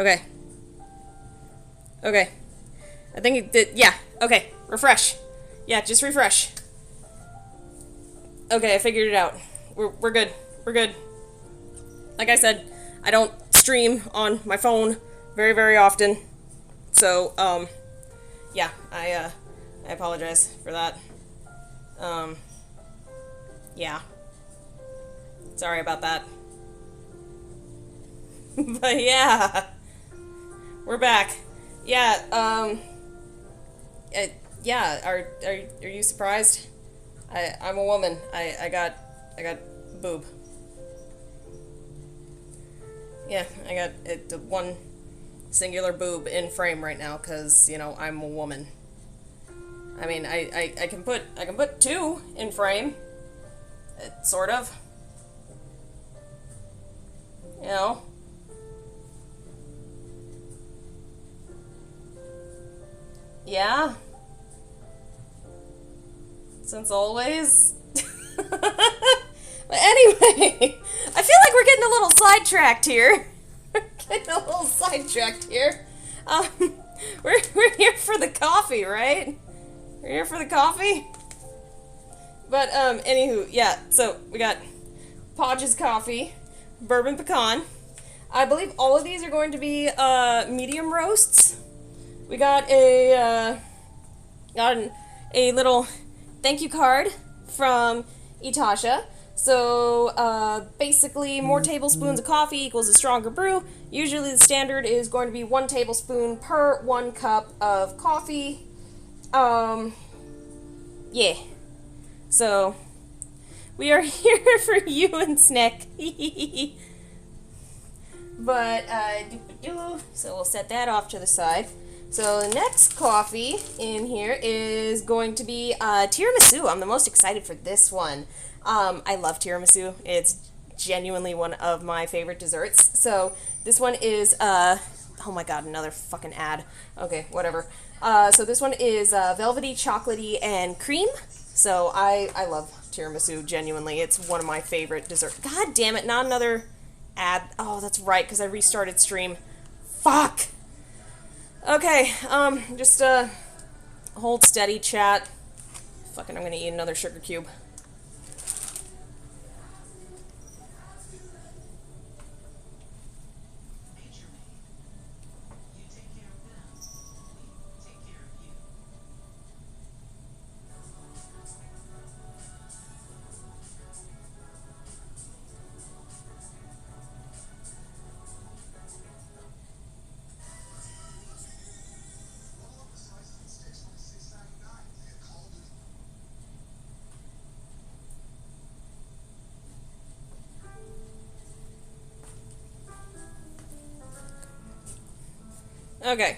Okay. Okay. I think it did. Yeah. Okay. Refresh. Yeah, just refresh. Okay, I figured it out. We're good. We're good. Like I said, I don't stream on my phone very, very often. So, yeah, I apologize for that. Um, yeah. Sorry about that. But yeah, we're back. Yeah, yeah, are you surprised? I'm a woman. I got boob. Yeah, I got it, one singular boob in frame right now because, you know, I'm a woman. I mean, I can put two in frame. Sort of. You know. Yeah. Since always. But anyway, I feel like we're getting a little sidetracked here. We're getting a little sidetracked here. Um, we're here for the coffee, right? We're here for the coffee. But anywho, yeah. So we got Podge's coffee, bourbon pecan. I believe all of these are going to be medium roasts. We got a little thank you card from Itasha. So, basically, more tablespoons of coffee equals a stronger brew. Usually the standard is going to be 1 tablespoon per 1 cup of coffee. Yeah. So, we are here for you and Snack. But, so we'll set that off to the side. So the next coffee in here is going to be tiramisu. I'm the most excited for this one. I love tiramisu. It's genuinely one of my favorite desserts. So this one is, oh my god, another fucking ad. Okay, whatever. So this one is velvety, chocolatey, and cream. So I love tiramisu, genuinely. It's one of my favorite desserts. God damn it, not another ad. Oh, that's right, because I restarted stream. Fuck! Okay, just, hold steady, chat. Fucking, I'm gonna eat another sugar cube. Okay.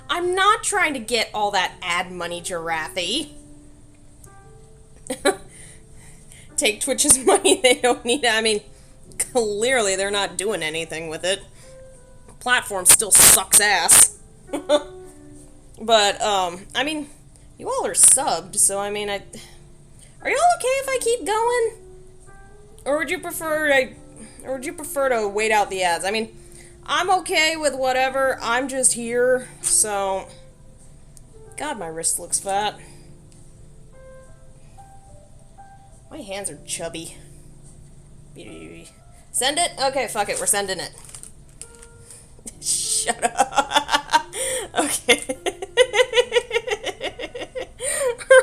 I'm not trying to get all that ad money, Giraffe. Take Twitch's money, they don't need it. I mean, clearly they're not doing anything with it. Platform still sucks ass. But, I mean, you all are subbed, so I mean, are y'all okay if I keep going? Or would you prefer to wait out the ads? I mean, I'm okay with whatever. I'm just here, so... God, my wrist looks fat. My hands are chubby. Send it? Okay, fuck it, we're sending it. Shut up. Okay.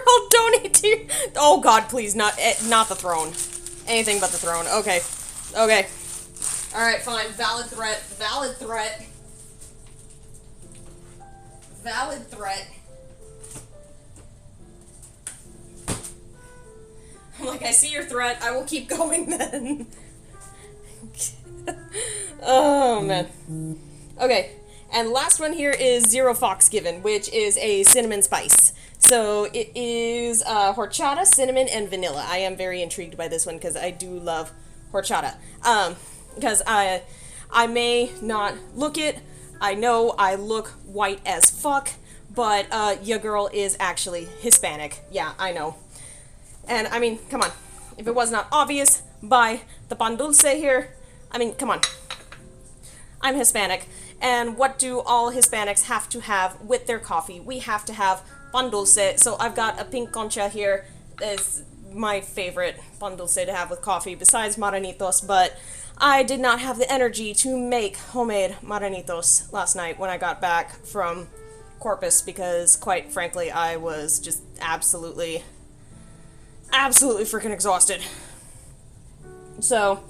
I'll donate to you. Oh god, please, not the throne. Anything but the throne. Okay. Okay. Alright, fine. Valid threat. Valid threat. Valid threat. I'm like, I see your threat. I will keep going then. Oh, man. Okay. And last one here is Zero Foxgiven, which is a cinnamon spice. So it is horchata, cinnamon, and vanilla. I am very intrigued by this one because I do love horchata. Because I may not look it. I know I look white as fuck, but your girl is actually Hispanic. Yeah, I know. And I mean, come on. If it was not obvious by the pan dulce here, I mean, come on. I'm Hispanic, and what do all Hispanics have to have with their coffee? We have to have pan dulce. So I've got a pink concha here. It's my favorite pan dulce to have with coffee, besides maranitos, but I did not have the energy to make homemade maranitos last night when I got back from Corpus, because quite frankly I was just absolutely freaking exhausted. So,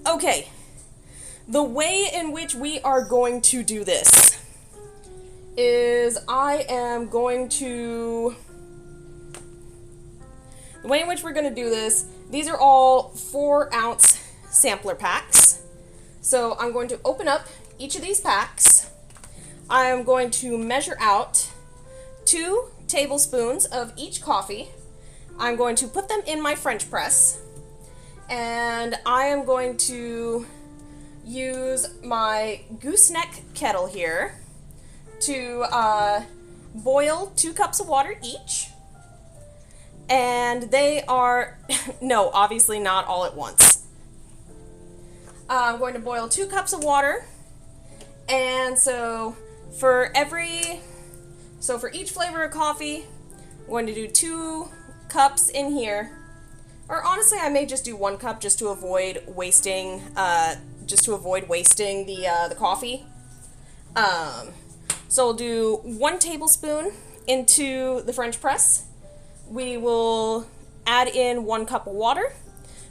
okay. The way in which we are going to do this is the way in which we're going to do this, these are all 4-ounce sampler packs. So I'm going to open up each of these packs. I'm going to measure out 2 tablespoons of each coffee. I'm going to put them in my French press, and I am going to use my gooseneck kettle here to boil 2 cups of water each. And they are, no, obviously not all at once. I'm going to boil 2 cups of water, and so for each flavor of coffee, I'm going to do 2 cups in here. Or honestly, I may just do 1 cup just to avoid wasting the coffee. So we'll do 1 tablespoon into the French press. We will add in 1 cup of water.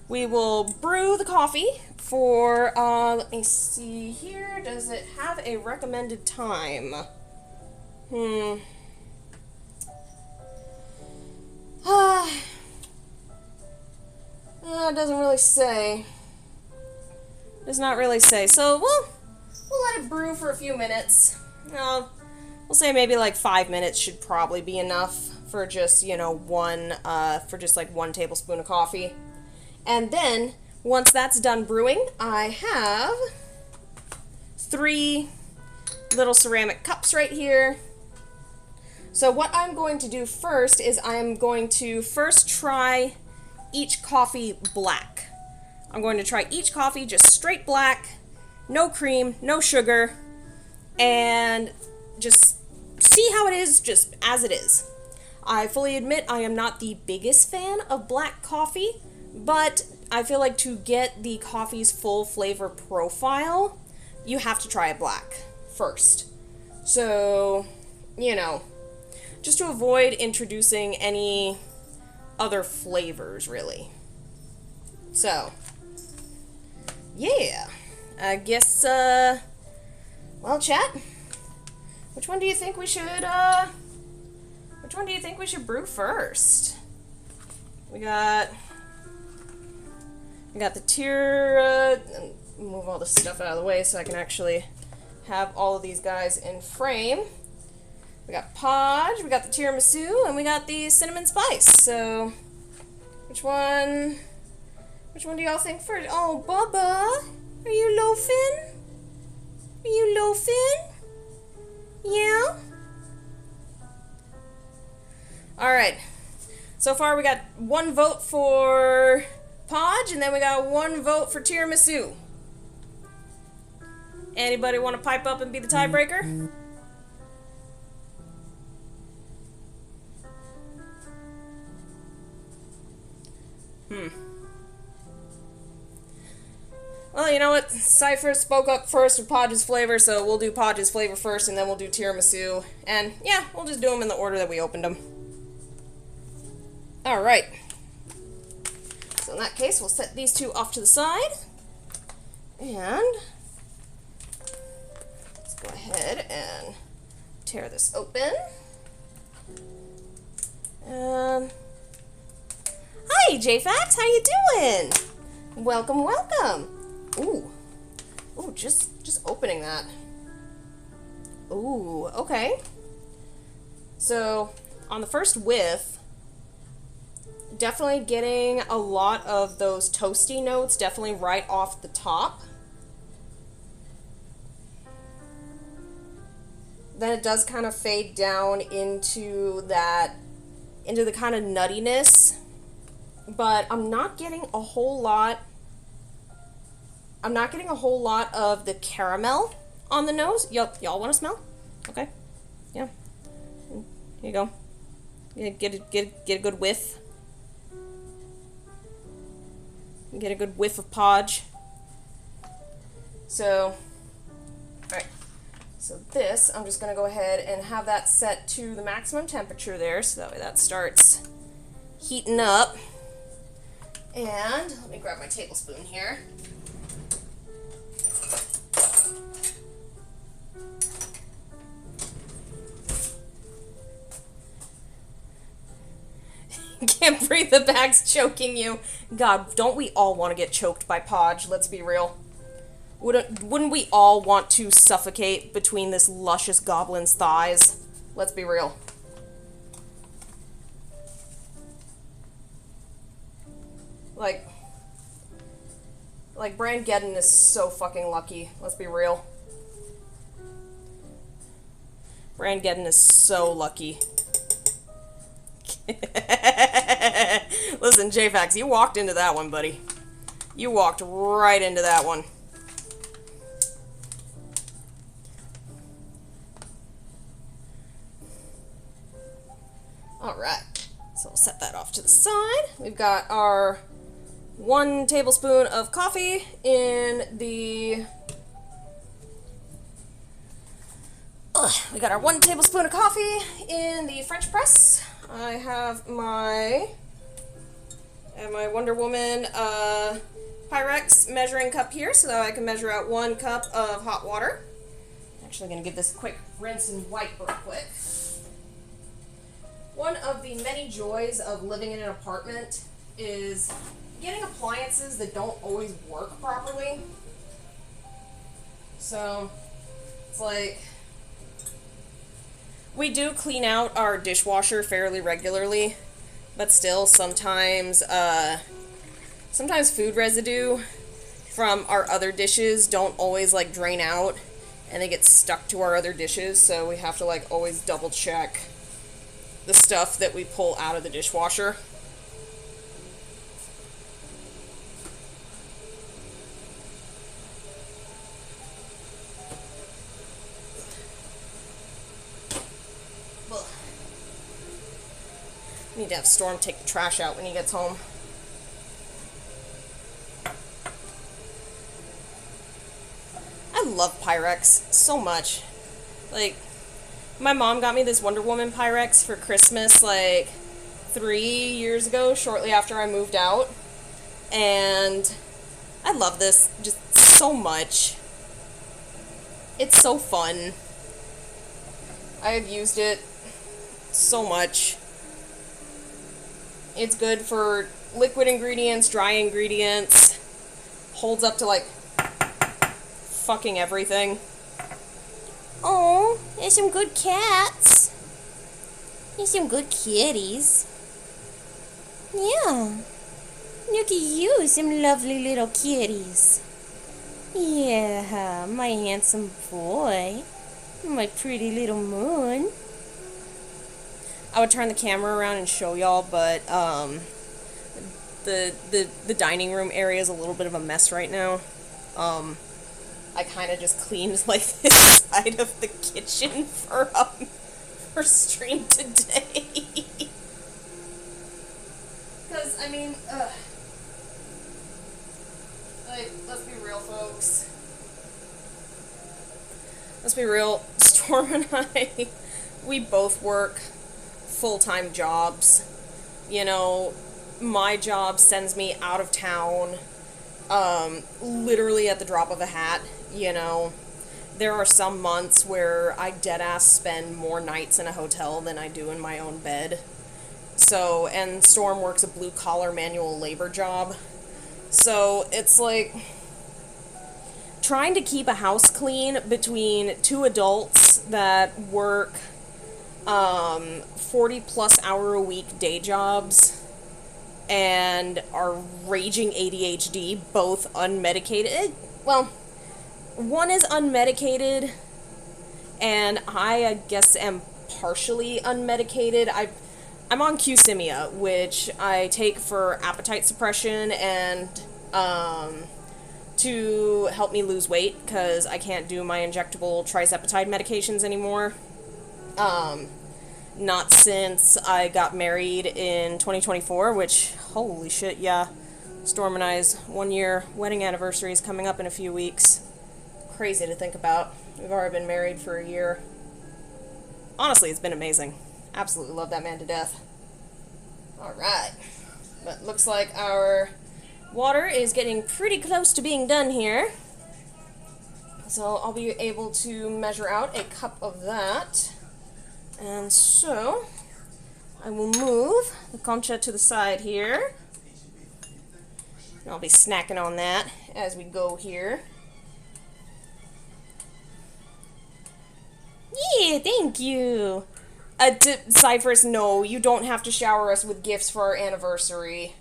We will brew the coffee for, let me see here, does it have a recommended time? It doesn't really say. Does not really say. So we'll let it brew for a few minutes. We'll say maybe like 5 minutes should probably be enough for just, one tablespoon of coffee. And then, once that's done brewing, I have 3 little ceramic cups right here. So what I'm going to do first is I'm going to first try each coffee black. I'm going to try each coffee just straight black, no cream, no sugar, and just see how it is just as it is. I fully admit I am not the biggest fan of black coffee, but I feel like to get the coffee's full flavor profile, you have to try it black first. So, just to avoid introducing any other flavors, really. So, yeah. I guess, well, chat, which one do you think we should brew first? We got the tier, move all this stuff out of the way so I can actually have all of these guys in frame. We got Podge, we got the tiramisu, and we got the cinnamon spice. So, which one do y'all think first? Oh, Bubba, are you loafing? Are you loafing? Yeah? Alright, so far we got 1 vote for Podge, and then we got 1 vote for tiramisu. Anybody want to pipe up and be the tiebreaker? Well, you know what? Cypher spoke up first with Podge's flavor, so we'll do Podge's flavor first, and then we'll do tiramisu. And, yeah, we'll just do them in the order that we opened them. Alright. So in that case, we'll set these 2 off to the side. And let's go ahead and tear this open. Hi, JFax, how you doing? Welcome, welcome. Ooh, just opening that. Ooh, okay. So, on the first whiff, definitely getting a lot of those toasty notes, definitely right off the top. Then it does kind of fade down into the kind of nuttiness, but I'm not getting a whole lot I'm not getting a whole lot of the caramel on the nose. Y'all want to smell? Okay. Yeah. Here you go. Yeah, get a good whiff. Get a good whiff of Podge. So, alright. So this, I'm just going to go ahead and have that set to the maximum temperature there, so that way that starts heating up. And let me grab my tablespoon here. Can't breathe, the bag's choking you. God, don't we all want to get choked by Podge? Let's be real. Wouldn't we all want to suffocate between this luscious goblin's thighs? Let's be real. Like Brangeddon is so fucking lucky. Let's be real. Brangeddon is so lucky. Listen, JFax, you walked into that one, buddy. You walked right into that one. Alright, so we'll set that off to the side. We've got our 1 tablespoon of coffee in the... we got our 1 tablespoon of coffee in the French press. I have my Wonder Woman Pyrex measuring cup here so that I can measure out 1 cup of hot water. I'm actually going to give this a quick rinse and wipe real quick. One of the many joys of living in an apartment is getting appliances that don't always work properly. So, it's like... we do clean out our dishwasher fairly regularly, but still sometimes food residue from our other dishes don't always like drain out and they get stuck to our other dishes, so we have to like always double check the stuff that we pull out of the dishwasher. Need to have Storm take the trash out when he gets home. I love Pyrex so much. Like, my mom got me this Wonder Woman Pyrex for Christmas like 3 years ago, shortly after I moved out. And I love this just so much. It's so fun. I have used it so much. It's good for liquid ingredients, dry ingredients. Holds up to like fucking everything. Oh, there's some good cats. There's some good kitties. Yeah. Look at you, some lovely little kitties. Yeah, my handsome boy. My pretty little moon. I would turn the camera around and show y'all, but the dining room area is a little bit of a mess right now. I kind of just cleaned like this side of the kitchen for stream today. Because I mean, like, let's be real, folks. Let's be real. Storm and I, we both work full-time jobs. You know, my job sends me out of town literally at the drop of a hat. You know, there are some months where I deadass spend more nights in a hotel than I do in my own bed. So, and Storm works a blue-collar manual labor job. So it's like trying to keep a house clean between 2 adults that work 40-plus hour a week day jobs and are raging ADHD, both unmedicated. Well, one is unmedicated, and I guess am partially unmedicated. I'm on Qsimia, which I take for appetite suppression and to help me lose weight, because I can't do my injectable trizepatide medications anymore. Not since I got married in 2024, which, holy shit, yeah. Storm and I's 1-year wedding anniversary is coming up in a few weeks. Crazy to think about. We've already been married for a year. Honestly, it's been amazing. Absolutely love that man to death. Alright. But looks like our water is getting pretty close to being done here. So I'll be able to measure out a cup of that. And so I will move the concha to the side here. And I'll be snacking on that as we go here. Yeah, thank you. Cyphers, no, you don't have to shower us with gifts for our anniversary.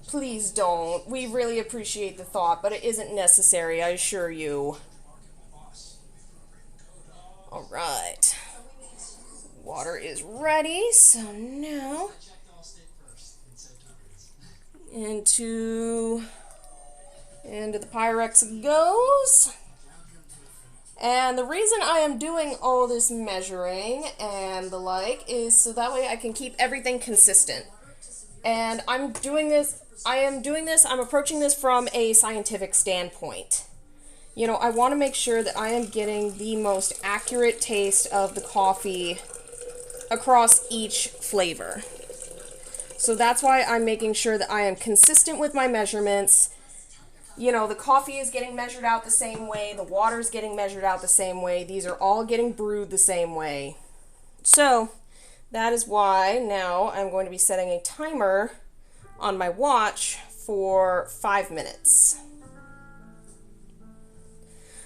Please don't. We really appreciate the thought, but it isn't necessary, I assure you. Alright. Water is ready, so now into the Pyrex it goes. And the reason I am doing all this measuring and the like is so that way I can keep everything consistent. And I'm approaching this from a scientific standpoint. You know, I want to make sure that I am getting the most accurate taste of the coffee across each flavor. So that's why I'm making sure that I am consistent with my measurements. You know, the coffee is getting measured out the same way, the water is getting measured out the same way, these are all getting brewed the same way. So, that is why now I'm going to be setting a timer on my watch for 5 minutes.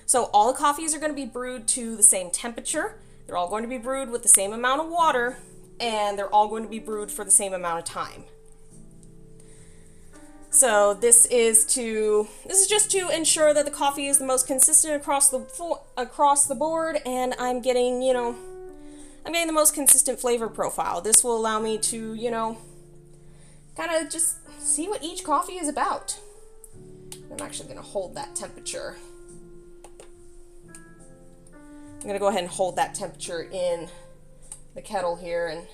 So all the coffees are going to be brewed to the same temperature, they're all going to be brewed with the same amount of water, and they're all going to be brewed for the same amount of time. So this is just to ensure that the coffee is the most consistent across the board, and I'm getting, you know, the most consistent flavor profile. This will allow me to, you know, kind of just see what each coffee is about. I'm actually going to hold that temperature. I'm going to go ahead and hold that temperature in the kettle here, and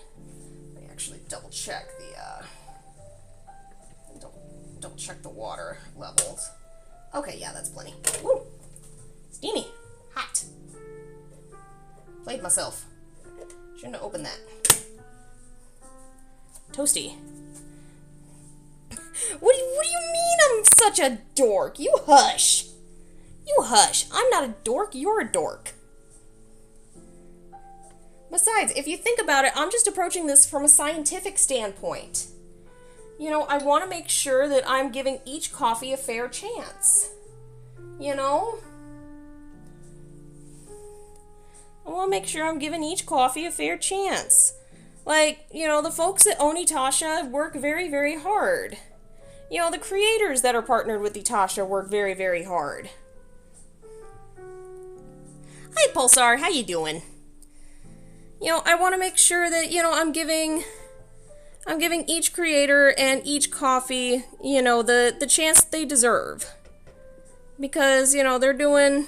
let me actually double check the water levels. Okay, yeah, that's plenty. Woo! Steamy. Hot. Played myself. Shouldn't have opened that. Toasty. What do you mean I'm such a dork? You hush. You hush. I'm not a dork, you're a dork. Besides, if you think about it, I'm just approaching this from a scientific standpoint. You know, I want to make sure that I'm giving each coffee a fair chance. You know? I want to make sure I'm giving each coffee a fair chance. Like, you know, the folks that own Itasha work very, very hard. You know, the creators that are partnered with Itasha work very, very hard. Hi, Pulsar. How you doing? You know, I want to make sure that, you know, I'm giving each creator and each coffee, you know, the chance they deserve. Because, you know, they're doing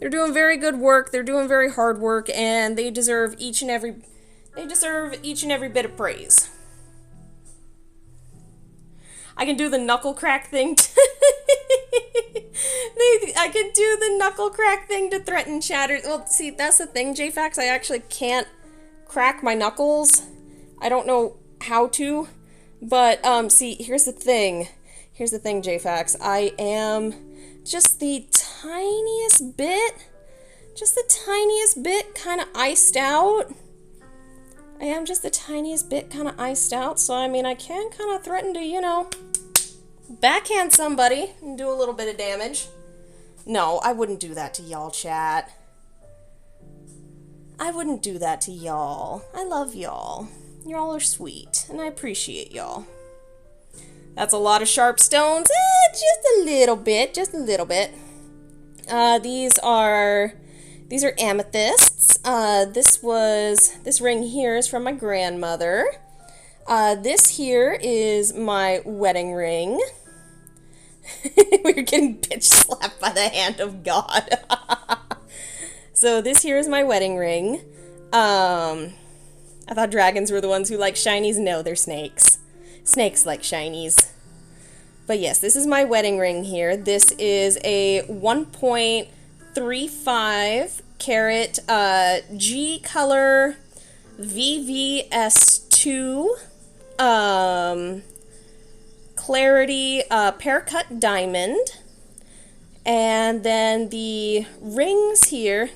very good work, they're doing very hard work, and they deserve each and every bit of praise. I can do the knuckle crack thing. I can do the knuckle crack thing to threaten chatter. Well, see, that's the thing, JFax. I actually can't crack my knuckles. I don't know how to, but see, here's the thing, JFax. I am just the tiniest bit kind of iced out. I am just the tiniest bit kind of iced out, so I mean, I can kind of threaten to, you know, backhand somebody and do a little bit of damage. No, I wouldn't do that to y'all, chat. I wouldn't do that to y'all. I love y'all. Y'all are sweet, and I appreciate y'all. That's a lot of sharp stones. Just a little bit, These are amethysts. This ring here is from my grandmother. This here is my wedding ring. We're getting bitch slapped by the hand of God. So this here is my wedding ring. I thought dragons were the ones who like shinies. No, they're snakes. Snakes like shinies. But yes, this is my wedding ring here. This is a 1.35 carat G color VVS2 clarity pear cut diamond. And then the rings here,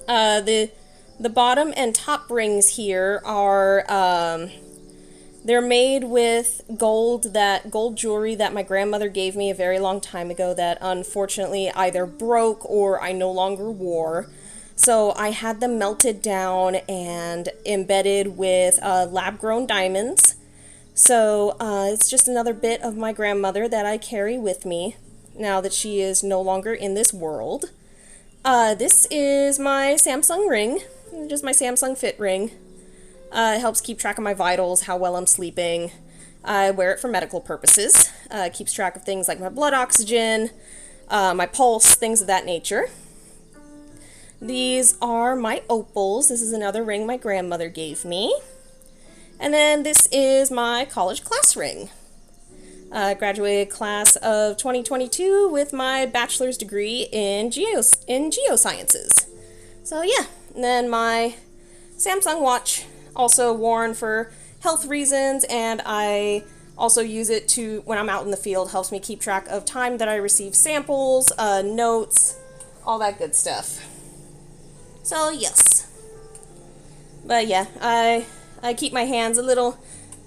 the bottom and top rings here are they're made with gold jewelry that my grandmother gave me a very long time ago that unfortunately either broke or I no longer wore. So I had them melted down and embedded with lab-grown diamonds. So it's just another bit of my grandmother that I carry with me now that she is no longer in this world. This is my Samsung ring, just my Samsung Fit ring. It helps keep track of my vitals, how well I'm sleeping. I wear it for medical purposes. Keeps track of things like my blood oxygen, my pulse, things of that nature. These are my opals. This is another ring my grandmother gave me. And then this is my college class ring. Graduated class of 2022 with my bachelor's degree in geosciences. So yeah, and then my Samsung watch, also worn for health reasons, and I also use it to, when I'm out in the field, helps me keep track of time that I receive samples, notes, all that good stuff. So yes. But yeah, I keep my hands a little,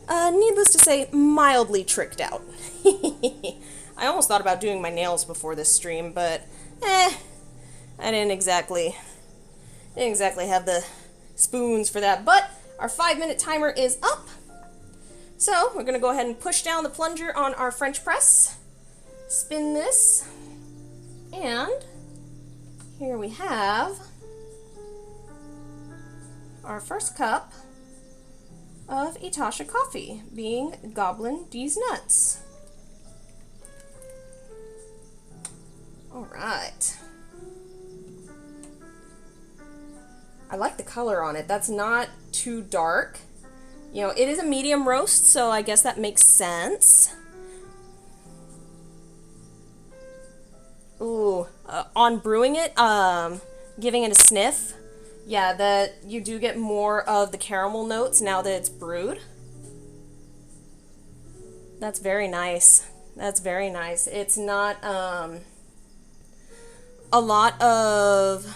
needless to say, mildly tricked out. I almost thought about doing my nails before this stream, but I didn't exactly have the spoons for that. But our 5-minute timer is up. So we're going to go ahead and push down the plunger on our French press. Spin this. And here we have our first cup of Itasha coffee, being Goblin D's Nuts. Alright. I like the color on it. That's not too dark. You know, it is a medium roast, so I guess that makes sense. Ooh, on brewing it, giving it a sniff, yeah, that you do get more of the caramel notes now that it's brewed. That's very nice. That's very nice. It's not, a lot of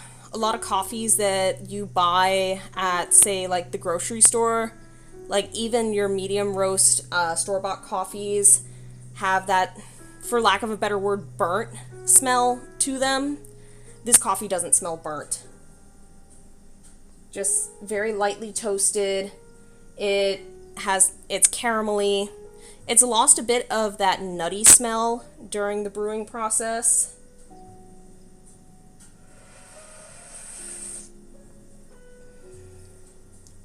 coffees that you buy at, say, like the grocery store, like even your medium roast store-bought coffees have that, for lack of a better word, burnt smell to them. This coffee doesn't smell burnt. Just very lightly toasted. It's caramelly. It's lost a bit of that nutty smell during the brewing process.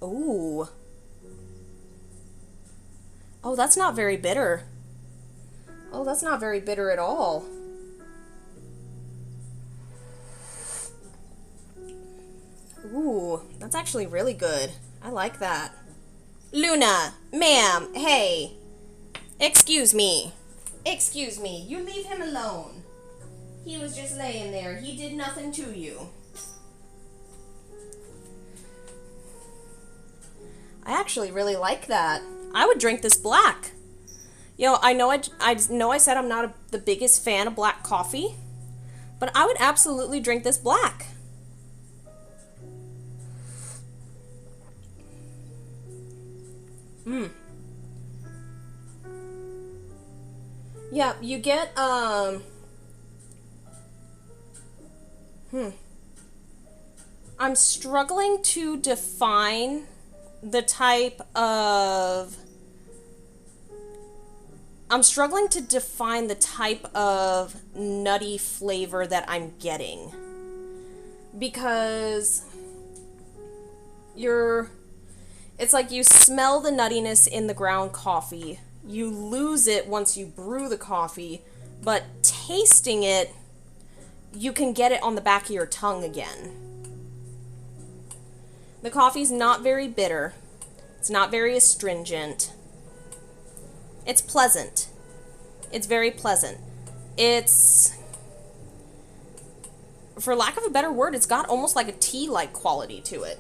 Ooh. Oh, that's not very bitter. Oh, that's not very bitter at all. Ooh, that's actually really good. I like that. Luna, ma'am, hey. Excuse me. Excuse me, you leave him alone. He was just laying there. He did nothing to you. I actually really like that. I would drink this black. You know, I know I said I'm not the biggest fan of black coffee, but I would absolutely drink this black. Yeah, you get, I'm struggling to define the type of... nutty flavor that I'm getting. Because it's like you smell the nuttiness in the ground coffee. You lose it once you brew the coffee, but tasting it, you can get it on the back of your tongue again. The coffee's not very bitter. It's not very astringent. It's pleasant. It's very pleasant. It's, for lack of a better word, it's got almost like a tea-like quality to it.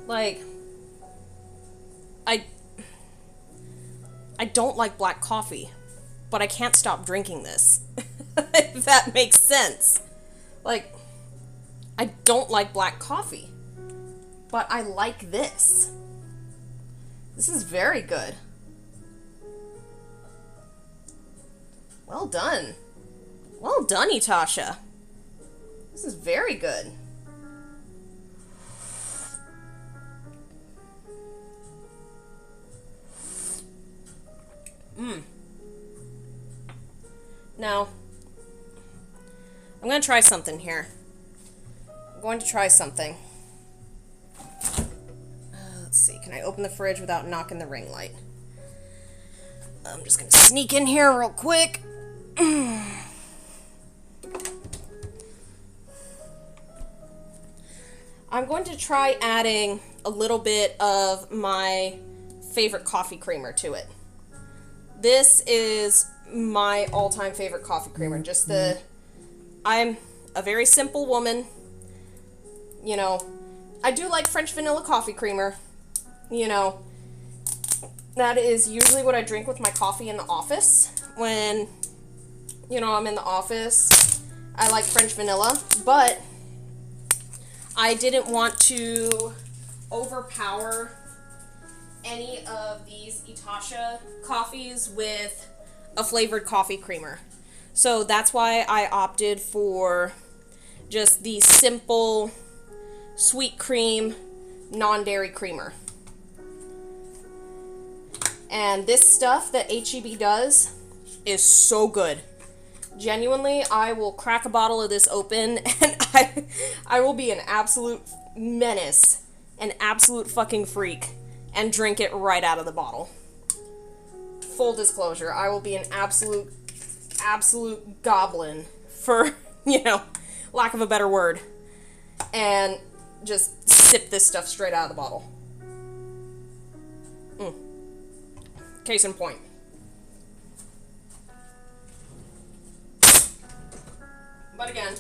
Like, I don't like black coffee, but I can't stop drinking this. If that makes sense. Like, I don't like black coffee, but I like this. This is very good. Well done. Well done, Itasha. This is very good. Now, I'm going to try something here. I'm going to try something. Let's see. Can I open the fridge without knocking the ring light? I'm just going to sneak in here real quick. I'm going to try adding a little bit of my favorite coffee creamer to it. This is my all-time favorite coffee creamer. I'm a very simple woman. You know, I do like French vanilla coffee creamer. You know, that is usually what I drink with my coffee in the office. When, you know, I'm in the office, I like French vanilla, but I didn't want to overpower any of these Itasha coffees with a flavored coffee creamer. So that's why I opted for just the simple sweet cream non-dairy creamer. And this stuff that H-E-B does is so good. Genuinely, I will crack a bottle of this open and I will be an absolute menace, an absolute fucking freak, and drink it right out of the bottle. Full disclosure, I will be an absolute goblin, for, you know, lack of a better word, and just sip this stuff straight out of the bottle. Case in point. But again,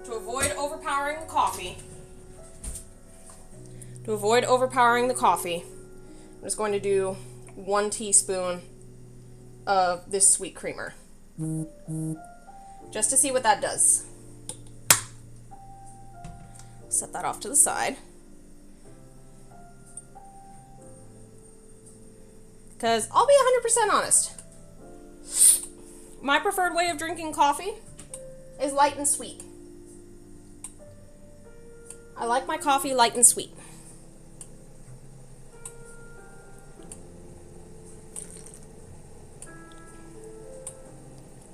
to avoid overpowering the coffee, I'm just going to do 1 teaspoon of this sweet creamer. Just to see what that does. Set that off to the side. Because I'll be 100% honest. My preferred way of drinking coffee is light and sweet. I like my coffee light and sweet.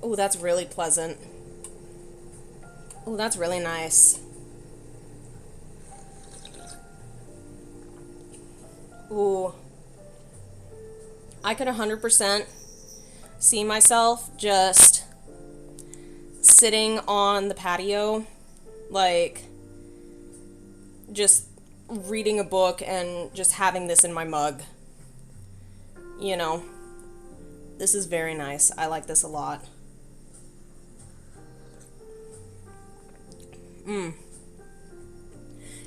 Oh, that's really pleasant. Oh, that's really nice. Ooh. I could 100% see myself just sitting on the patio, like, just reading a book and just having this in my mug. You know, this is very nice. I like this a lot. And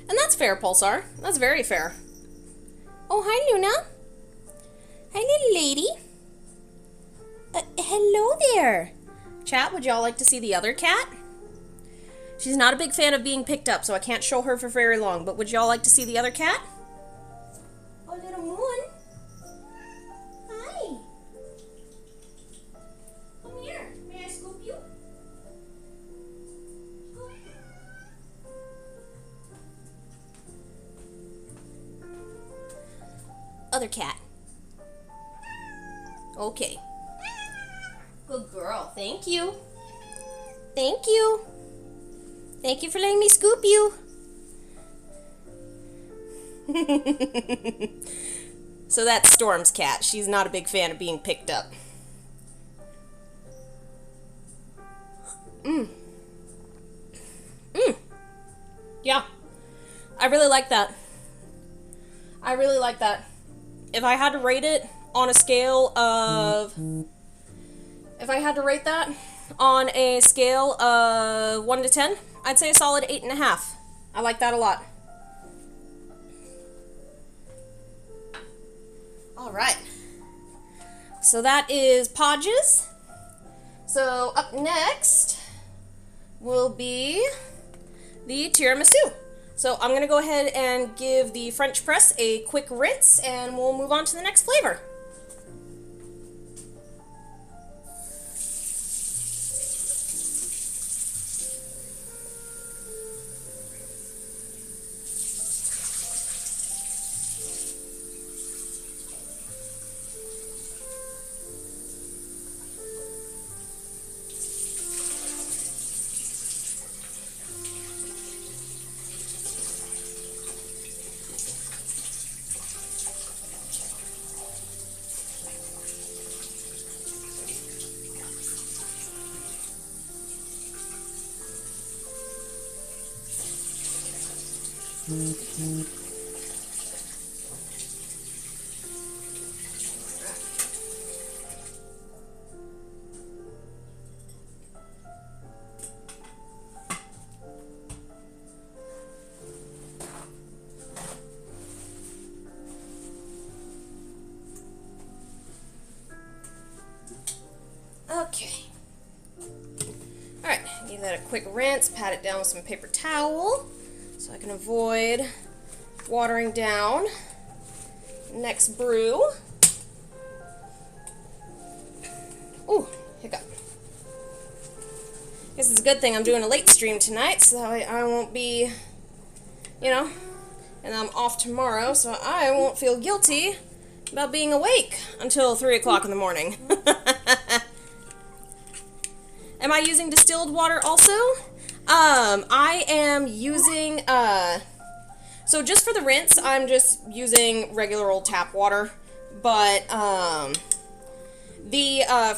that's fair, Pulsar. That's very fair. Oh, hi, Luna. Hi, little lady. Hello there. Chat, would y'all like to see the other cat? She's not a big fan of being picked up, so I can't show her for very long, but would y'all like to see the other cat? Oh, little Moon. Hi. Come here. May I scoop you? Other cat. Okay. Good girl. Thank you. Thank you. Thank you for letting me scoop you. So that's Storm's cat. She's not a big fan of being picked up. Mmm. Mmm. Yeah. I really like that. I really like that. If I had to rate it on a scale of... If I had to rate that on a scale of 1 to 10, I'd say a solid 8.5. I like that a lot. Alright. So that is Podge's. So up next will be the tiramisu. So I'm going to go ahead and give the French press a quick rinse, and we'll move on to the next flavor. Okay. Alright, give that a quick rinse, pat it down with some paper towel so I can avoid watering down. Next brew. Ooh, hiccup. Guess it's a good thing I'm doing a late stream tonight, so that way I won't be, you know, and I'm off tomorrow, so I won't feel guilty about being awake until 3 o'clock in the morning. Am I using distilled water also? I am using, so just for the rinse, I'm just using regular old tap water, but,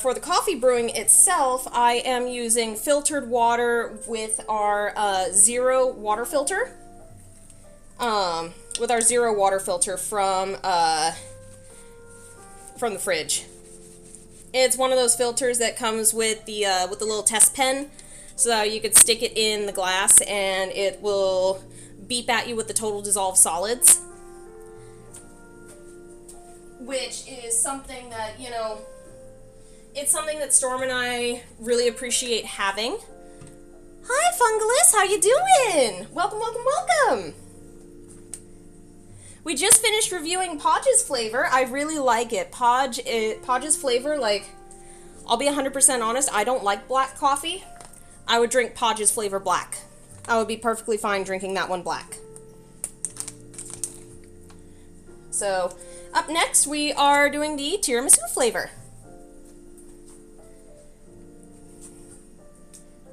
for the coffee brewing itself, I am using filtered water with our, zero water filter, from the fridge. It's one of those filters that comes with the little test pen, so you could stick it in the glass and it will beep at you with the total dissolved solids. Which is something that, you know, it's something that Storm and I really appreciate having. Hi, Fungalus, how you doing? Welcome, welcome, welcome! We just finished reviewing Podge's flavor. I really like it. Podge's flavor, like, I'll be 100% honest, I don't like black coffee. I would drink Podge's flavor black. I would be perfectly fine drinking that one black. So, up next we are doing the tiramisu flavor.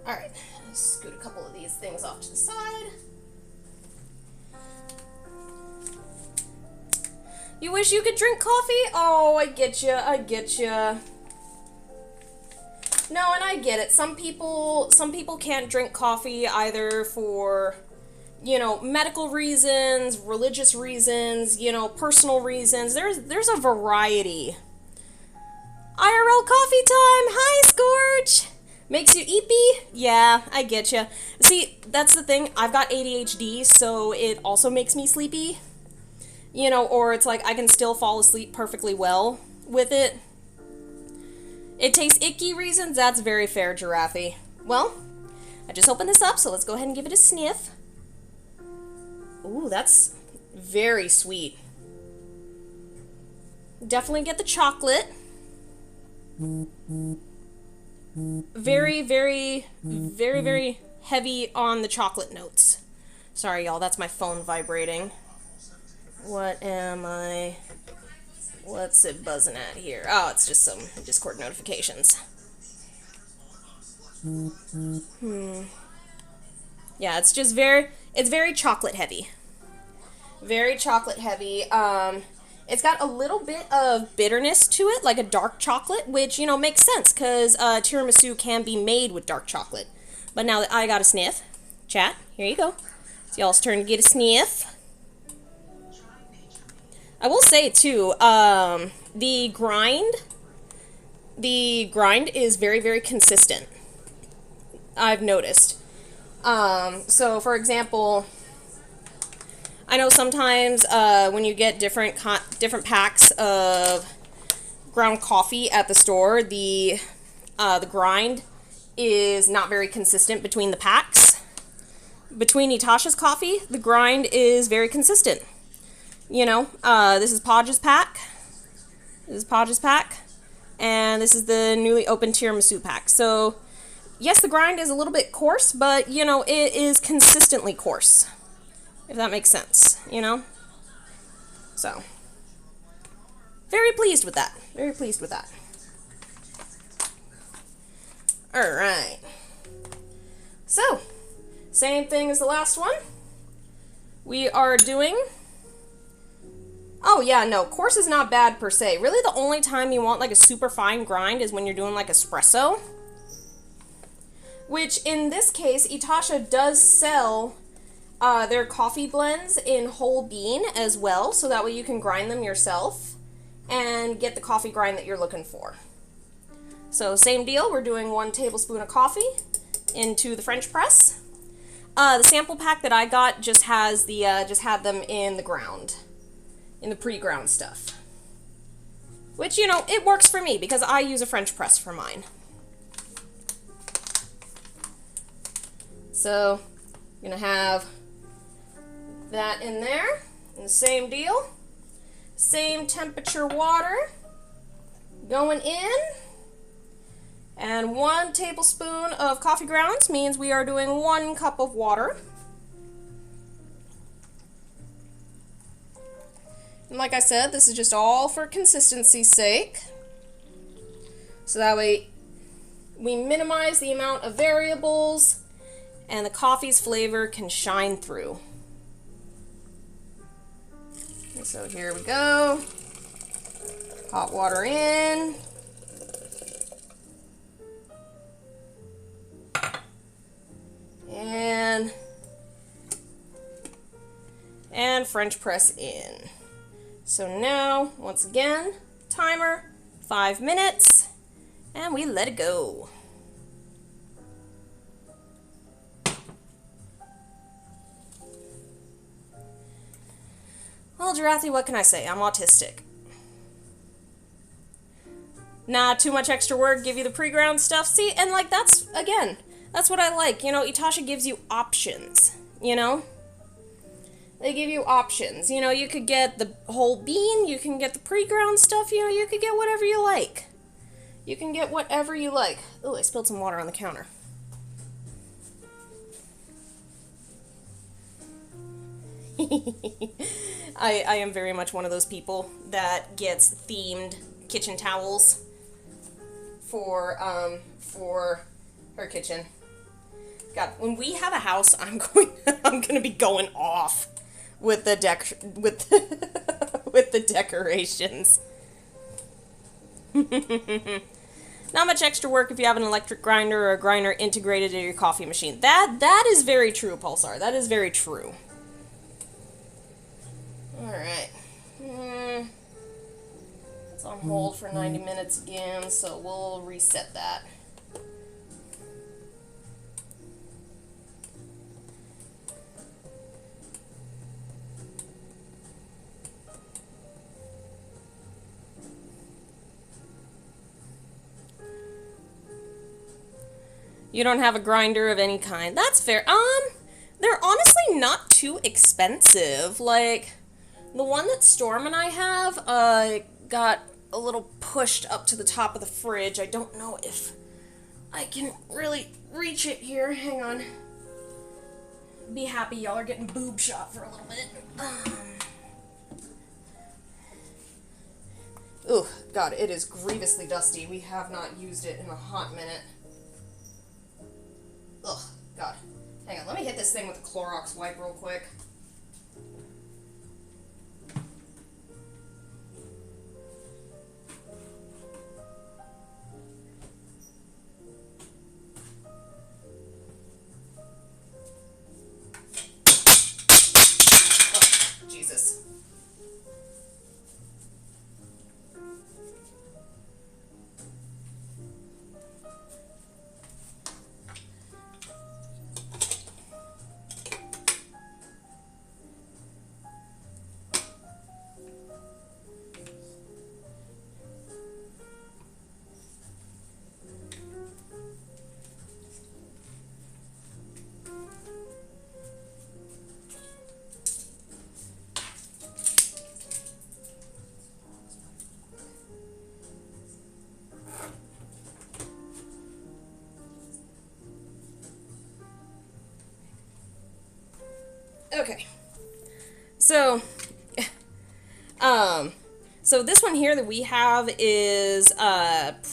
Alright, scoot a couple of these things off to the side. You wish you could drink coffee? Oh, I get you. I get you. No, and I get it. Some people can't drink coffee either for, you know, medical reasons, religious reasons, you know, personal reasons. There's a variety. IRL coffee time. Hi, Scorch. Makes you eepy? Yeah, I get you. See, that's the thing. I've got ADHD, so it also makes me sleepy. You know, or it's like I can still fall asleep perfectly well with it. It takes icky reasons, that's very fair, Giraffe. Well, I just opened this up, so let's go ahead and give it a sniff. Ooh, that's very sweet. Definitely get the chocolate. Very, very, very, very heavy on the chocolate notes. Sorry, y'all, that's my phone vibrating. What am I... What's it buzzing at here? Oh, it's just some Discord notifications. Yeah, it's just very... It's very chocolate heavy. Very chocolate heavy. It's got a little bit of bitterness to it, like a dark chocolate, which, you know, makes sense because tiramisu can be made with dark chocolate. But now that I got a sniff, chat, here you go. It's y'all's turn to get a sniff. I will say, too, the grind is very, very consistent. I've noticed. So, for example, I know sometimes when you get different packs of ground coffee at the store, the grind is not very consistent between the packs. Between Itasha's coffee, the grind is very consistent. You know, this is Podge's pack. This is Podge's pack. And this is the newly opened tiramisu pack. So, yes, the grind is a little bit coarse, but, you know, it is consistently coarse. If that makes sense, you know? So, very pleased with that. Very pleased with that. Alright. So, same thing as the last one. We are doing... Oh, yeah, no, coarse is not bad per se. Really, the only time you want, like, a super fine grind is when you're doing, like, espresso. Which, in this case, Itasha does sell their coffee blends in whole bean as well, so that way you can grind them yourself and get the coffee grind that you're looking for. So, same deal, we're doing 1 tablespoon of coffee into the French press. The sample pack that I got just has the, just had them in the ground. In the pre-ground stuff. Which, you know, it works for me because I use a French press for mine. So, I'm gonna have that in there. And the same deal. Same temperature water going in. And 1 tablespoon of coffee grounds means we are doing 1 cup of water. And like I said, this is just all for consistency's sake. So that way we minimize the amount of variables and the coffee's flavor can shine through. And so here we go. Hot water in. And French press in. So now, once again, timer, 5 minutes, and we let it go. Well, Jirathi, what can I say? I'm autistic. Not too much extra work, give you the pre-ground stuff. See, and like that's, again, that's what I like. You know, Itasha gives you options, you know? They give you options. You know, you could get the whole bean, you can get the pre-ground stuff, you know, you could get whatever you like. You can get whatever you like. Oh, I spilled some water on the counter. I am very much one of those people that gets themed kitchen towels for her kitchen. God, when we have a house, I'm gonna be going off with the with the decorations. Not much extra work if you have an electric grinder or a grinder integrated in your coffee machine. That is very true, Pulsar. That is very true. Alright. It's on hold for 90 minutes again, so we'll reset that. You don't have a grinder of any kind. That's fair. They're honestly not too expensive. Like, the one that Storm and I have, got a little pushed up to the top of the fridge. I don't know if I can really reach it here. Hang on. Be happy y'all are getting boob shot for a little bit. Ugh, God, it is grievously dusty. We have not used it in a hot minute. Ugh, God. Hang on, let me hit this thing with a Clorox wipe real quick. So, so this one here that we have is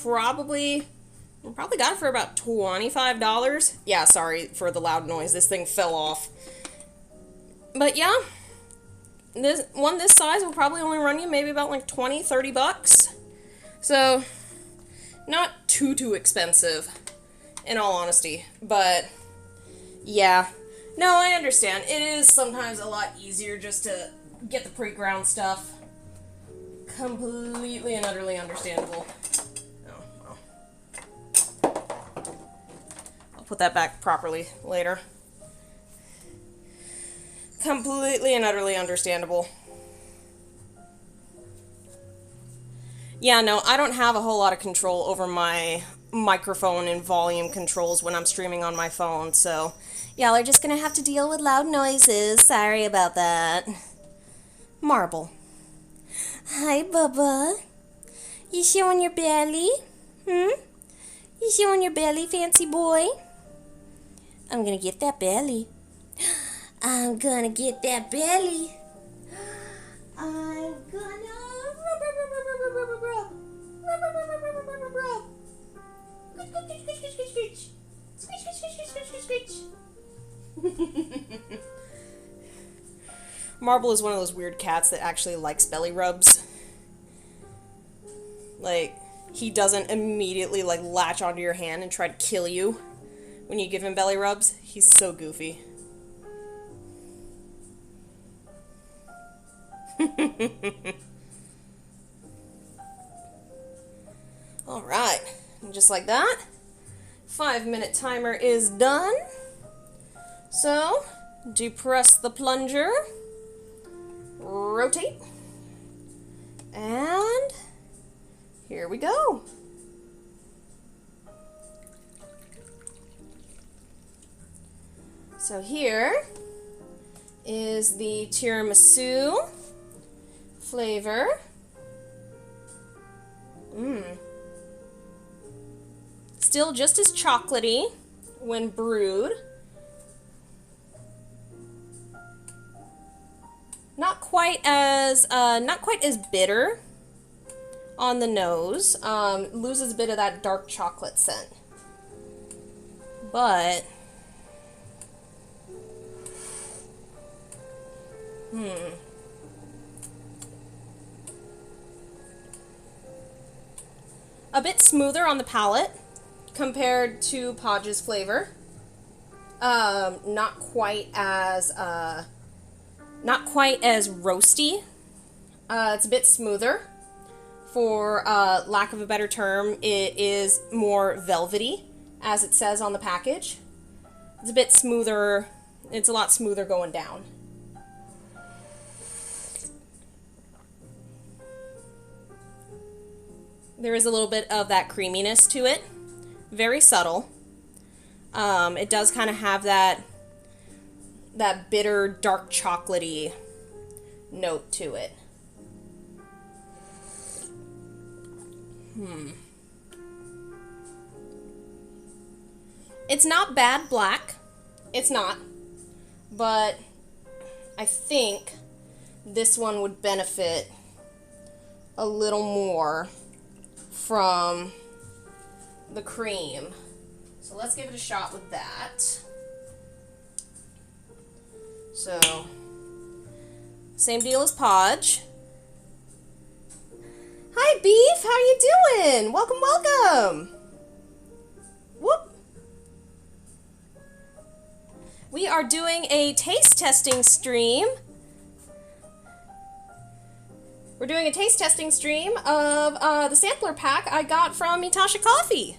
probably got it for about $25. Yeah, sorry for the loud noise. This thing fell off. But yeah, this size will probably only run you maybe about like 20, 30 bucks. So, not too expensive, in all honesty. But, yeah. No, I understand. It is sometimes a lot easier just to get the pre-ground stuff. Completely and utterly understandable. Oh, well. I'll put that back properly later. Completely and utterly understandable. Yeah, no, I don't have a whole lot of control over my microphone and volume controls when I'm streaming on my phone, so y'all are just gonna have to deal with loud noises. Sorry about that. Marble. Hi, Bubba. You showing your belly? You showing your belly, fancy boy? I'm gonna get that belly. I'm gonna get that belly. I'm gonna Marble is one of those weird cats that actually likes belly rubs. Like, he doesn't immediately, like, latch onto your hand and try to kill you when you give him belly rubs. He's so goofy. Alright, just like that, 5-minute timer is done. So, depress the plunger, rotate, and here we go. So here is the tiramisu flavor. Still just as chocolatey when brewed. Not quite as bitter on the nose. Loses a bit of that dark chocolate scent. But a bit smoother on the palate compared to Podge's flavor. Not quite as roasty. It's a bit smoother. For lack of a better term, it is more velvety, as it says on the package. It's a bit smoother. It's a lot smoother going down. There is a little bit of that creaminess to it. Very subtle. It does kind of have that bitter, dark chocolatey note to it. It's not bad black. It's not. But I think this one would benefit a little more from the cream. So let's give it a shot with that. So, same deal as Podge. Hi, Beef. How you doing? Welcome, welcome. Whoop. We are doing a taste testing stream. We're doing a taste testing stream of the sampler pack I got from Itasha Coffee.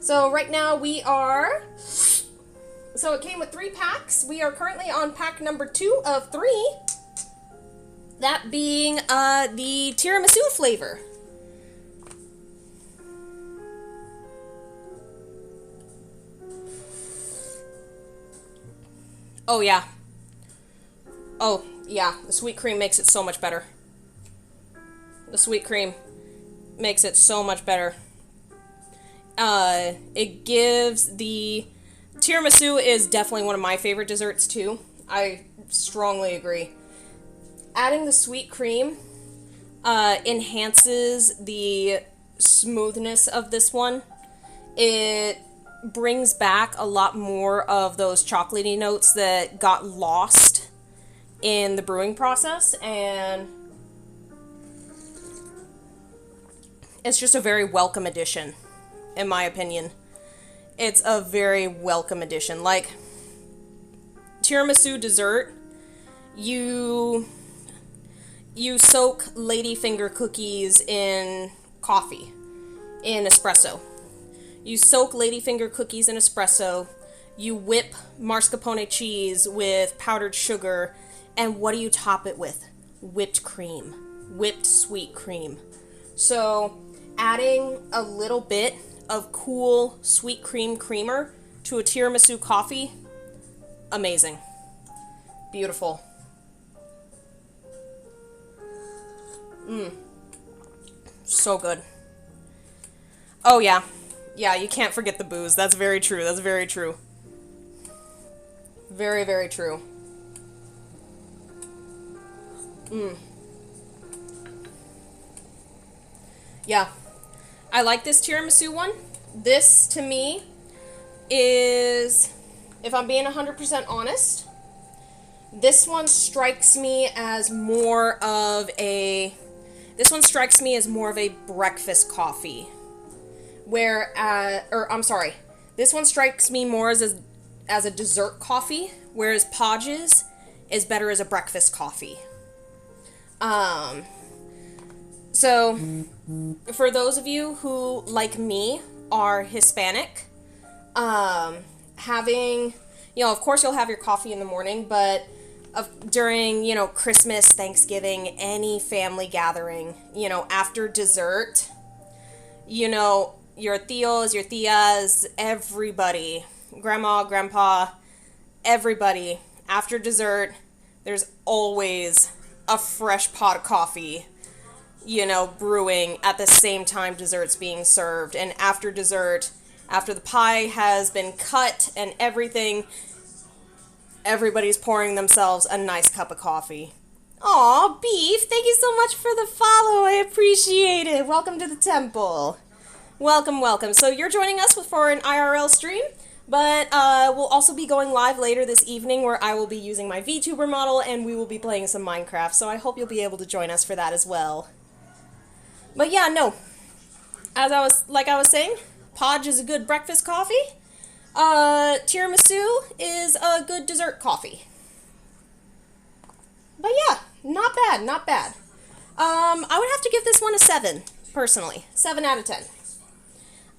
So right now we are... So it came with 3 packs. We are currently on pack number 2 of 3. That being the tiramisu flavor. Oh yeah. Oh yeah, the sweet cream makes it so much better. The sweet cream makes it so much better. It gives the... Tiramisu is definitely one of my favorite desserts too. I strongly agree. Adding the sweet cream enhances the smoothness of this one. It brings back a lot more of those chocolatey notes that got lost in the brewing process, and it's just a very welcome addition, in my opinion. It's a very welcome addition. Like, tiramisu dessert, you soak ladyfinger cookies in coffee, in espresso. You soak ladyfinger cookies in espresso, you whip mascarpone cheese with powdered sugar, and what do you top it with? Whipped cream. Whipped sweet cream. So, adding a little bit of cool sweet cream creamer to a tiramisu coffee, amazing. Beautiful. So good. Oh yeah. Yeah, you can't forget the booze. That's very true. That's very true. Very, very true. Yeah. I like this tiramisu one. This, to me, is, if I'm being 100% honest, this one strikes me as more of a breakfast coffee. This one strikes me more as a dessert coffee, whereas Podge's is better as a breakfast coffee. So, for those of you who, like me, are Hispanic, having, of course you'll have your coffee in the morning, but during, Christmas, Thanksgiving, any family gathering, after dessert, your tios, your tias, everybody, grandma, grandpa, everybody, after dessert, there's always a fresh pot of coffee, brewing at the same time dessert's being served. And after dessert, after the pie has been cut and everything, everybody's pouring themselves a nice cup of coffee. Aw, Beef, thank you so much for the follow. I appreciate it. Welcome to the temple. Welcome, welcome. So you're joining us for an IRL stream, but we'll also be going live later this evening where I will be using my VTuber model and we will be playing some Minecraft, so I hope you'll be able to join us for that as well. But yeah, no. As I was saying, Podge is a good breakfast coffee. Tiramisu is a good dessert coffee. But yeah, not bad, not bad. I would have to give this one a 7, personally. 7 out of 10.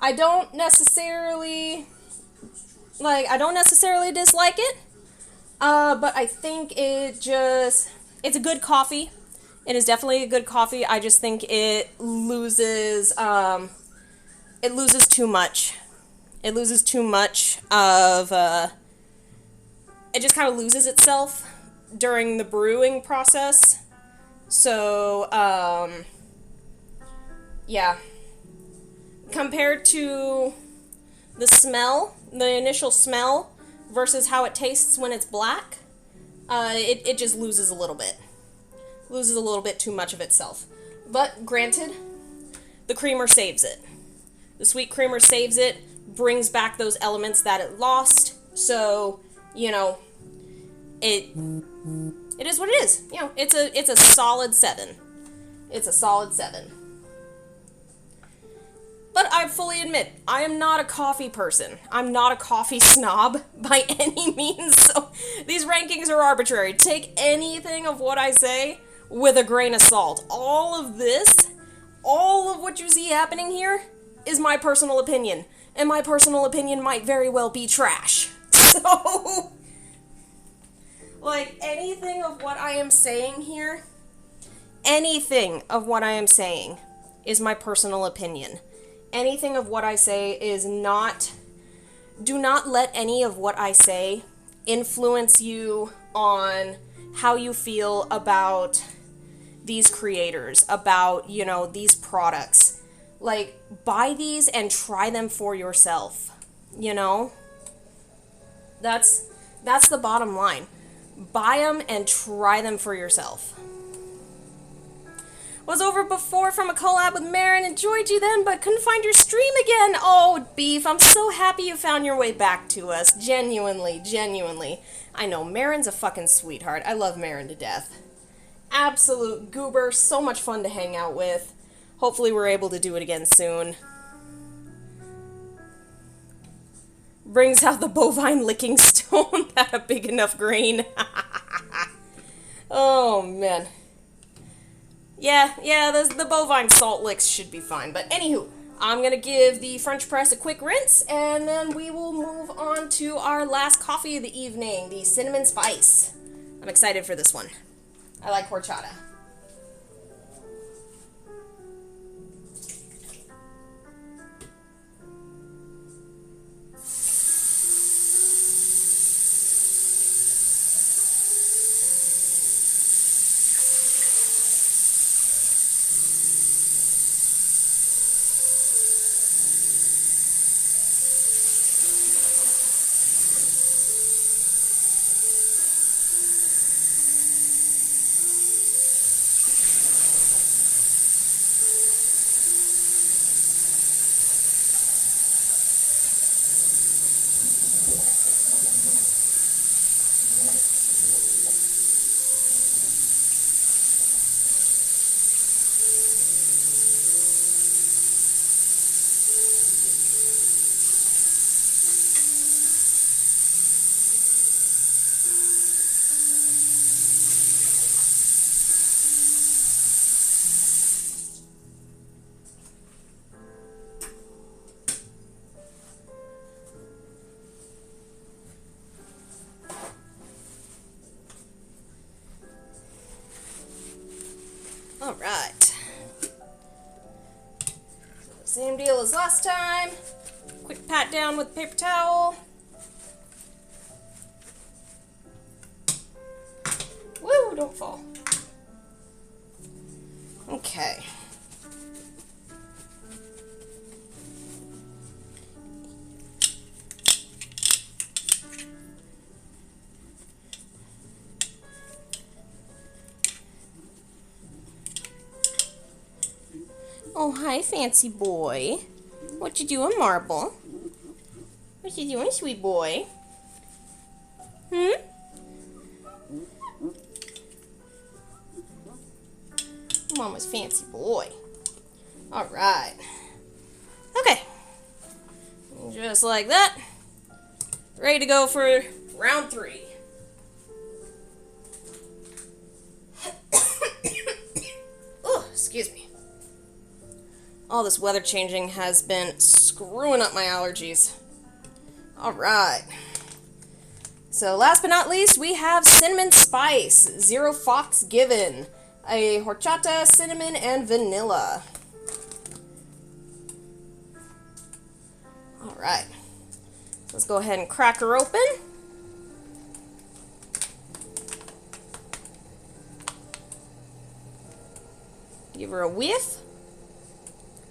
I don't necessarily dislike it, but I think it's a good coffee. It is definitely a good coffee. I just think it loses too much. It loses too much of, it just kind of loses itself during the brewing process. So, yeah. Compared to the smell, the initial smell, versus how it tastes when it's black, it just loses a little bit. Loses a little bit too much of itself. But, granted, the creamer saves it. The sweet creamer saves it, brings back those elements that it lost, so, it is what it is. It's a solid 7. It's a solid 7. But I fully admit, I am not a coffee person. I'm not a coffee snob by any means, so these rankings are arbitrary. Take anything of what I say with a grain of salt. All of what you see happening here is my personal opinion. And my personal opinion might very well be trash. So, anything of what I am saying here, anything of what I am saying is my personal opinion. Anything of what I say is not, do not let any of what I say influence you on how you feel about these creators, about, these products. Buy these and try them for yourself, That's the bottom line. Buy them and try them for yourself. Was over before from a collab with Marin. Enjoyed you then, but couldn't find your stream again. Oh, Beef, I'm so happy you found your way back to us. Genuinely, genuinely. I know, Marin's a fucking sweetheart. I love Marin to death. Absolute goober. So much fun to hang out with. Hopefully we're able to do it again soon. Brings out the bovine licking stone. That a big enough grain. Oh, man. Yeah, the bovine salt licks should be fine. But anywho, I'm going to give the French press a quick rinse, and then we will move on to our last coffee of the evening, the cinnamon spice. I'm excited for this one. I like horchata. Alright. Same deal as last time. Quick pat down with paper towel. Woo, don't fall. Okay. Oh, hi, fancy boy. What you doing, Marble? What you doing, sweet boy? Mama's fancy boy. Alright. Okay. Just like that. Ready to go for round 3. Oh, excuse me. All this weather changing has been screwing up my allergies. Alright. So last but not least, we have cinnamon spice. 0 Fox Given. A horchata, cinnamon, and vanilla. Alright. Let's go ahead and crack her open. Give her a whiff.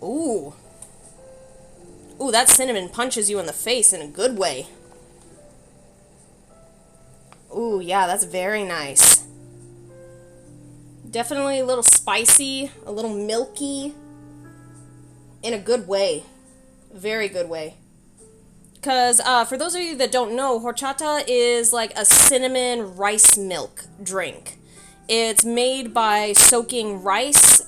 Ooh. Ooh, that cinnamon punches you in the face in a good way. Ooh, yeah, that's very nice. Definitely a little spicy, a little milky, in a good way. Very good way. Because, for those of you that don't know, horchata is like a cinnamon rice milk drink. It's made by soaking rice,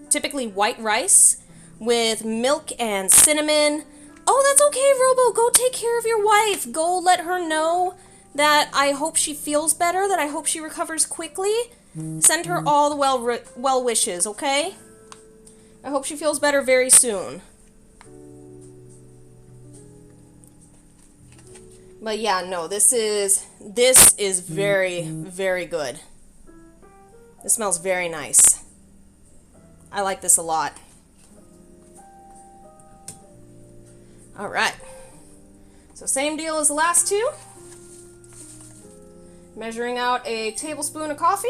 typically white rice, with milk and cinnamon. Oh, that's okay, Robo. Go take care of your wife. Go let her know that I hope she feels better, that I hope she recovers quickly. Send her all the well wishes, okay? I hope she feels better very soon. But yeah, no, this is very, very good. This smells very nice. I like this a lot. Alright. So same deal as the last 2. Measuring out a tablespoon of coffee.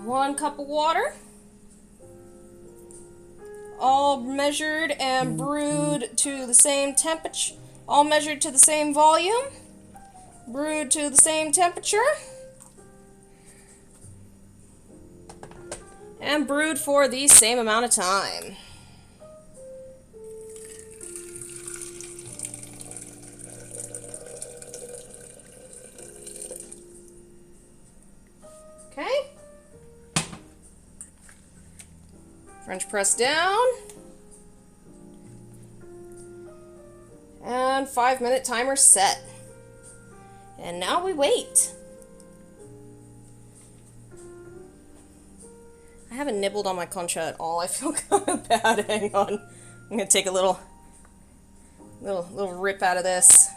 1 cup of water. All measured and brewed to the same temperature. All measured to the same volume. Brewed to the same temperature. And brewed for the same amount of time. Okay. French press down. And 5-minute timer set. And now we wait. I haven't nibbled on my concha at all. I feel kind of bad. Hang on. I'm gonna take a little rip out of this.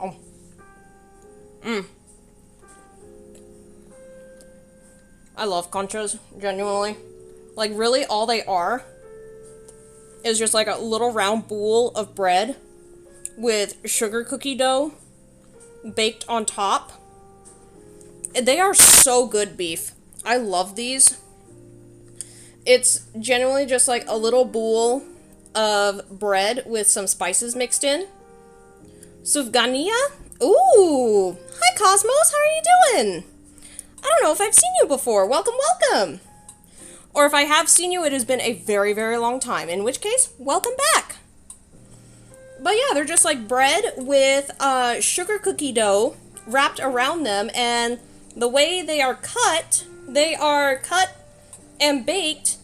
Oh. I love conchas, genuinely. Like, really, all they are is just like a little round bowl of bread with sugar cookie dough baked on top. They are so good, beef. I love these. It's genuinely just like a little bowl of bread with some spices mixed in. Sufgania? Ooh! Hi, Cosmos! How are you doing? I don't know if I've seen you before. Welcome, welcome! Or if I have seen you, it has been a very, very long time. In which case, welcome back! But yeah, they're just like bread with sugar cookie dough wrapped around them, and the way they are cut and baked.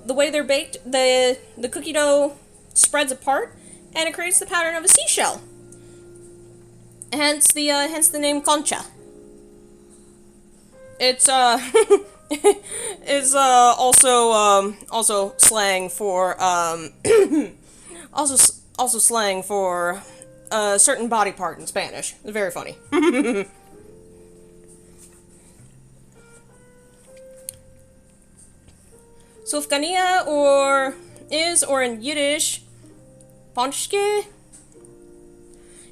The way they're baked, the cookie dough spreads apart, and it creates the pattern of a seashell. Hence the name concha. It's is also slang for also slang for a certain body part in Spanish. It's very funny. Sufgania or in Yiddish, ponchke,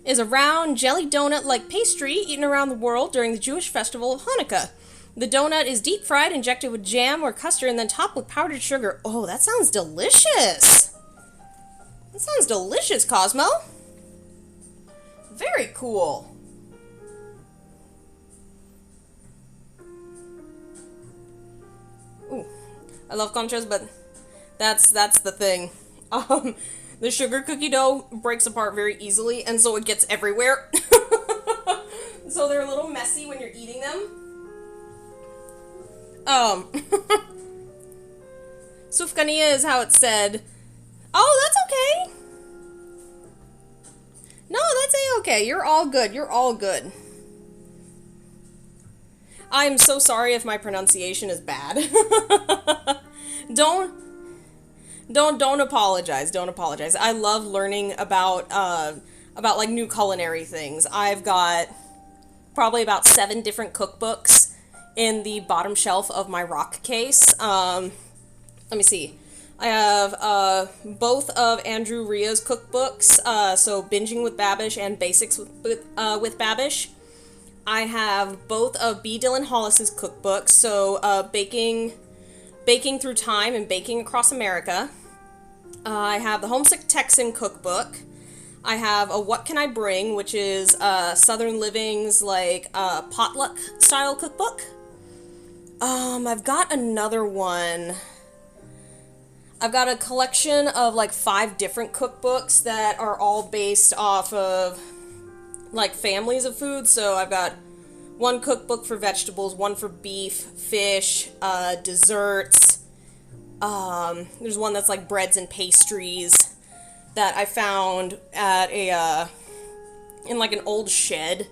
is a round jelly donut-like pastry eaten around the world during the Jewish festival of Hanukkah. The donut is deep-fried, injected with jam or custard, and then topped with powdered sugar. Oh, that sounds delicious! That sounds delicious, Cosmo! Very cool. Ooh, I love conchas, but that's the thing. The sugar cookie dough breaks apart very easily, and so it gets everywhere. So they're a little messy when you're eating them. Sufgania is how it's said. Oh, that's okay. No, that's a-okay. You're all good. You're all good. I'm so sorry if my pronunciation is bad. Don't apologize. Don't apologize. I love learning about like new culinary things. I've got probably about 7 different cookbooks in the bottom shelf of my rock case. Let me see. I have both of Andrew Ria's cookbooks, so Binging with Babish and Basics with Babish. I have both of B. Dylan Hollis's cookbooks, so Baking Through Time and Baking Across America. I have the Homesick Texan cookbook. I have a What Can I Bring, which is Southern Living's like potluck style cookbook. I've got another one. I've got a collection of like 5 different cookbooks that are all based off of like families of food. So I've got one cookbook for vegetables, one for beef, fish, desserts. There's one that's like breads and pastries that I found at in like an old shed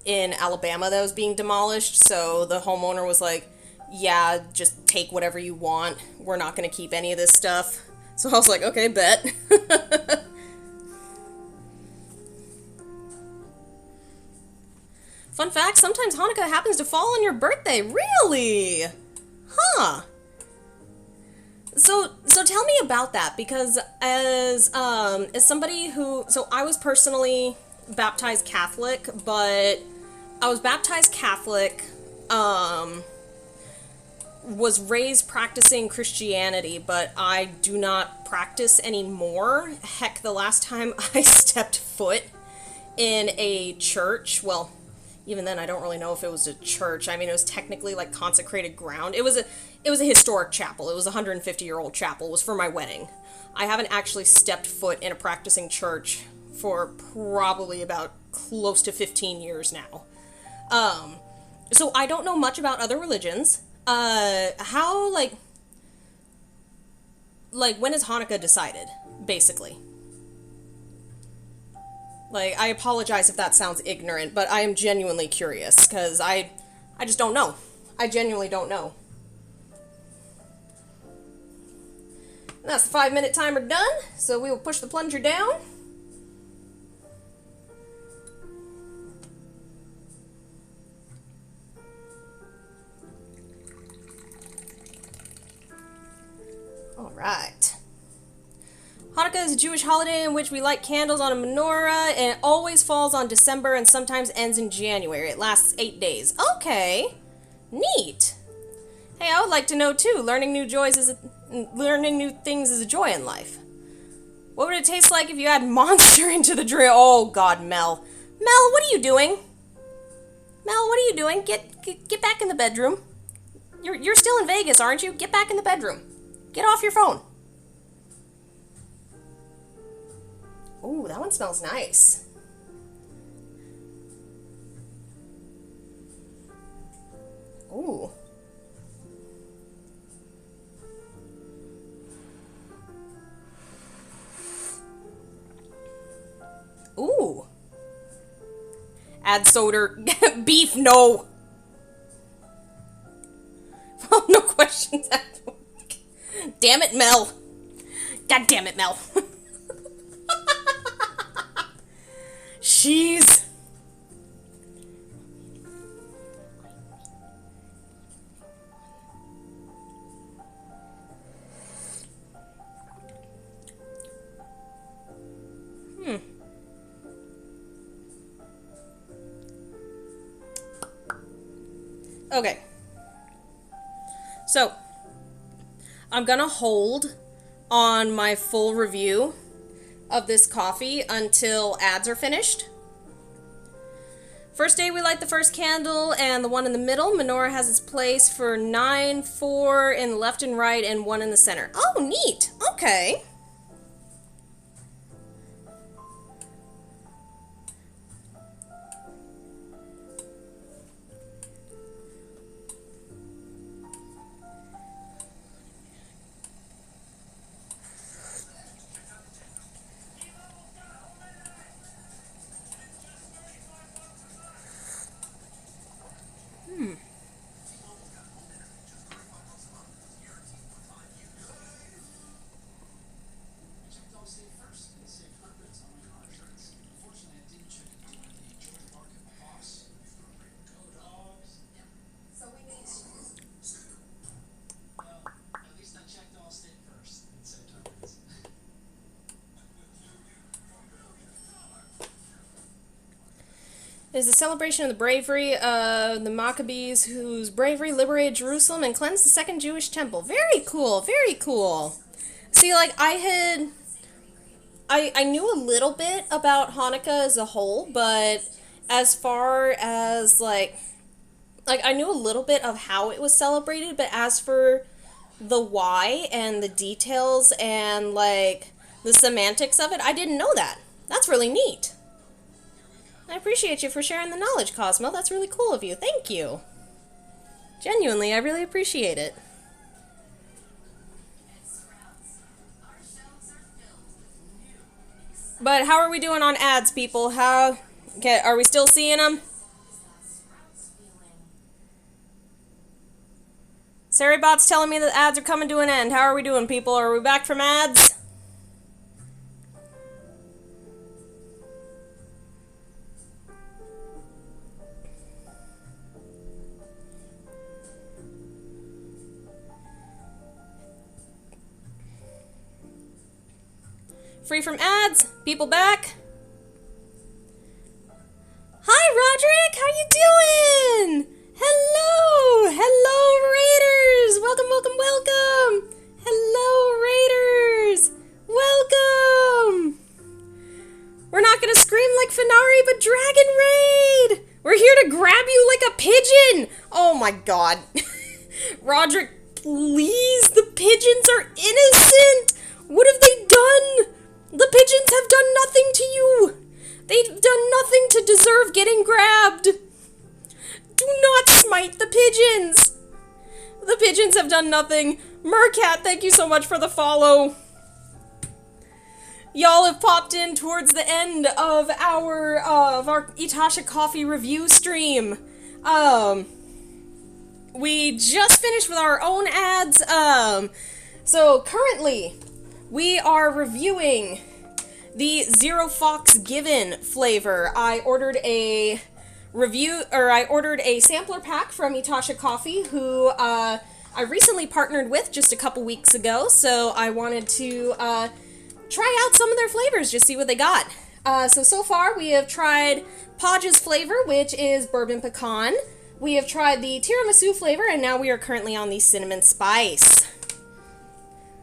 in Alabama that was being demolished. So the homeowner was like, yeah, just take whatever you want. We're not going to keep any of this stuff. So I was like, okay, bet. Fun fact, sometimes Hanukkah happens to fall on your birthday. Really? Huh. So tell me about that, because as somebody who, so I was personally baptized Catholic, but I was baptized Catholic was raised practicing Christianity, but I do not practice anymore. Heck, the last time I stepped foot in a church, well, even then I don't really know if it was a church. I mean, it was technically like consecrated ground. It was a historic chapel. It was a 150-year-old chapel. It was for my wedding. I haven't actually stepped foot in a practicing church for probably about close to 15 years now. So I don't know much about other religions. How, like, when is Hanukkah decided, basically? Like, I apologize if that sounds ignorant, but I am genuinely curious, because I just don't know. I genuinely don't know. And that's the 5-minute timer done, so we will push the plunger down. Alright. Hanukkah is a Jewish holiday in which we light candles on a menorah, and it always falls on December and sometimes ends in January. It lasts 8 days. Okay. Neat. Hey, I would like to know too. Learning new things is a joy in life. What would it taste like if you add Monster into the drink? Oh God, Mel. Mel, what are you doing? Mel, what are you doing? Get back in the bedroom. You're still in Vegas, aren't you? Get back in the bedroom. Get off your phone. Ooh, that one smells nice. Ooh. Ooh. Add soda. Beef, no. Oh, no questions asked. Damn it, Mel. God damn it, Mel. Jeez. Okay. So, I'm gonna hold on my full review of this coffee until ads are finished. First day we light the first candle and the one in the middle. Menorah has its place for 9, 4 in the left and right, and 1 in the center. Oh, neat. Okay. It is a celebration of the bravery of the Maccabees, whose bravery liberated Jerusalem and cleansed the second Jewish temple. Very cool, very cool. See, like, I knew a little bit about Hanukkah as a whole, but as far as, like, I knew a little bit of how it was celebrated, but as for the why and the details and, like, the semantics of it, I didn't know that. That's really neat. I appreciate you for sharing the knowledge, Cosmo. That's really cool of you. Thank you. Genuinely, I really appreciate it. But how are we doing on ads, people? Okay, are we still seeing them? Saribot's telling me that ads are coming to an end. How are we doing, people? Are we back from ads? Free from ads? People back? Hi, Roderick! How you doing? Hello! gonna grab you like a pigeon! Oh my god. Roderick, please, the pigeons are innocent! What have they done? The pigeons have done nothing to you! They've done nothing to deserve getting grabbed! Do not smite the pigeons! The pigeons have done nothing. Mercat, thank you so much for the follow. Y'all have popped in towards the end of our Itasha coffee review stream. We just finished with our own ads. So currently we are reviewing the Zero Fox Given flavor. I ordered a sampler pack from Itasha Coffee, who I recently partnered with just a couple weeks ago, so I wanted to try out some of their flavors, just see what they got. So far we have tried Podge's flavor, which is bourbon pecan. We have tried the tiramisu flavor, and now we are currently on the cinnamon spice.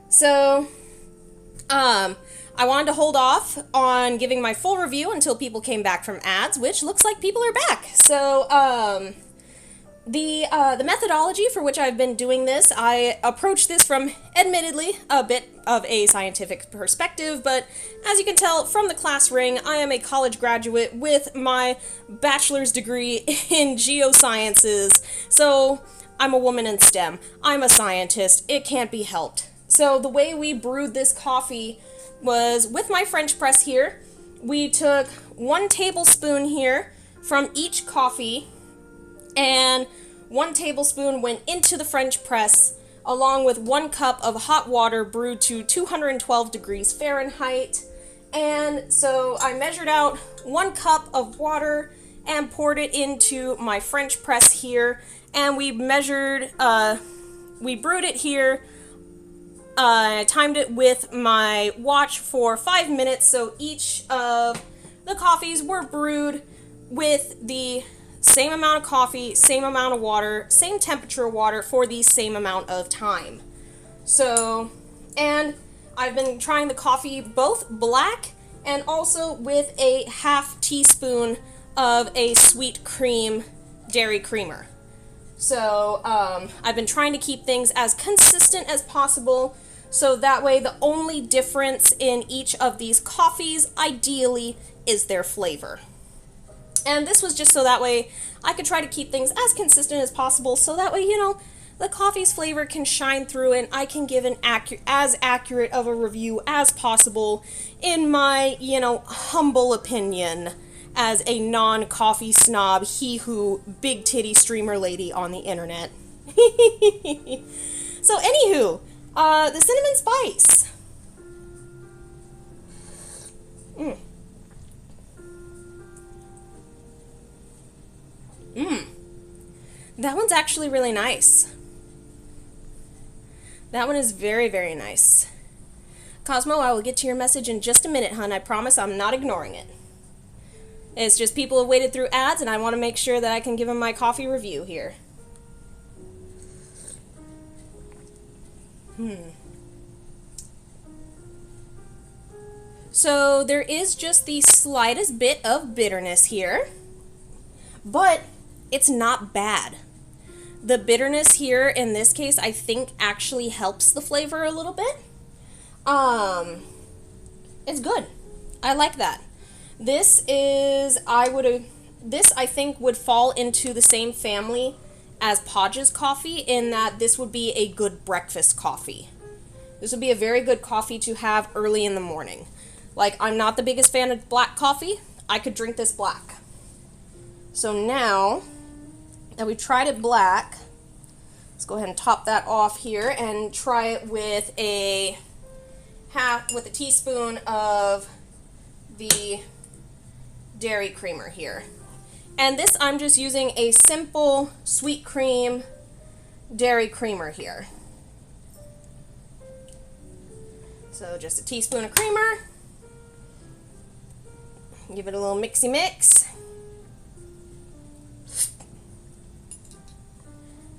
So, I wanted to hold off on giving my full review until people came back from ads, which looks like people are back. So, the methodology for which I've been doing this, I approach this from, admittedly, a bit of a scientific perspective, but as you can tell from the class ring, I am a college graduate with my bachelor's degree in geosciences, so I'm a woman in STEM. I'm a scientist. It can't be helped. So the way we brewed this coffee was with my French press here. We took 1 tablespoon here from each coffee, and 1 tablespoon went into the French press, along with 1 cup of hot water brewed to 212 degrees Fahrenheit. And so I measured out 1 cup of water and poured it into my French press here, and we brewed it here. I timed it with my watch for 5 minutes, so each of the coffees were brewed with the same amount of coffee, same amount of water, same temperature water for the same amount of time. So, and I've been trying the coffee both black and also with a half teaspoon of a sweet cream dairy creamer. So, I've been trying to keep things as consistent as possible, so that way the only difference in each of these coffees, ideally, is their flavor. And this was just so that way I could try to keep things as consistent as possible, so that way, you know, the coffee's flavor can shine through and I can give an as accurate of a review as possible in my, you know, humble opinion as a non-coffee snob, he-who, big titty streamer lady on the internet. So anywho, the cinnamon spice. That one's actually really nice. That one is very, very nice. Cosmo, I will get to your message in just a minute, hun. I promise I'm not ignoring it. It's just people have waited through ads, and I want to make sure that I can give them my coffee review here. So there is just the slightest bit of bitterness here, but it's not bad. The bitterness here, in this case, I think actually helps the flavor a little bit. It's good. I like that. This is, this I think would fall into the same family as Podge's coffee, in that this would be a good breakfast coffee. This would be a very good coffee to have early in the morning. Like, I'm not the biggest fan of black coffee. I could drink this black. So now that we've tried it black, let's go ahead and top that off here and try it with a teaspoon of the dairy creamer here. And this, I'm just using a simple sweet cream dairy creamer here. So just a teaspoon of creamer. Give it a little mixy mix.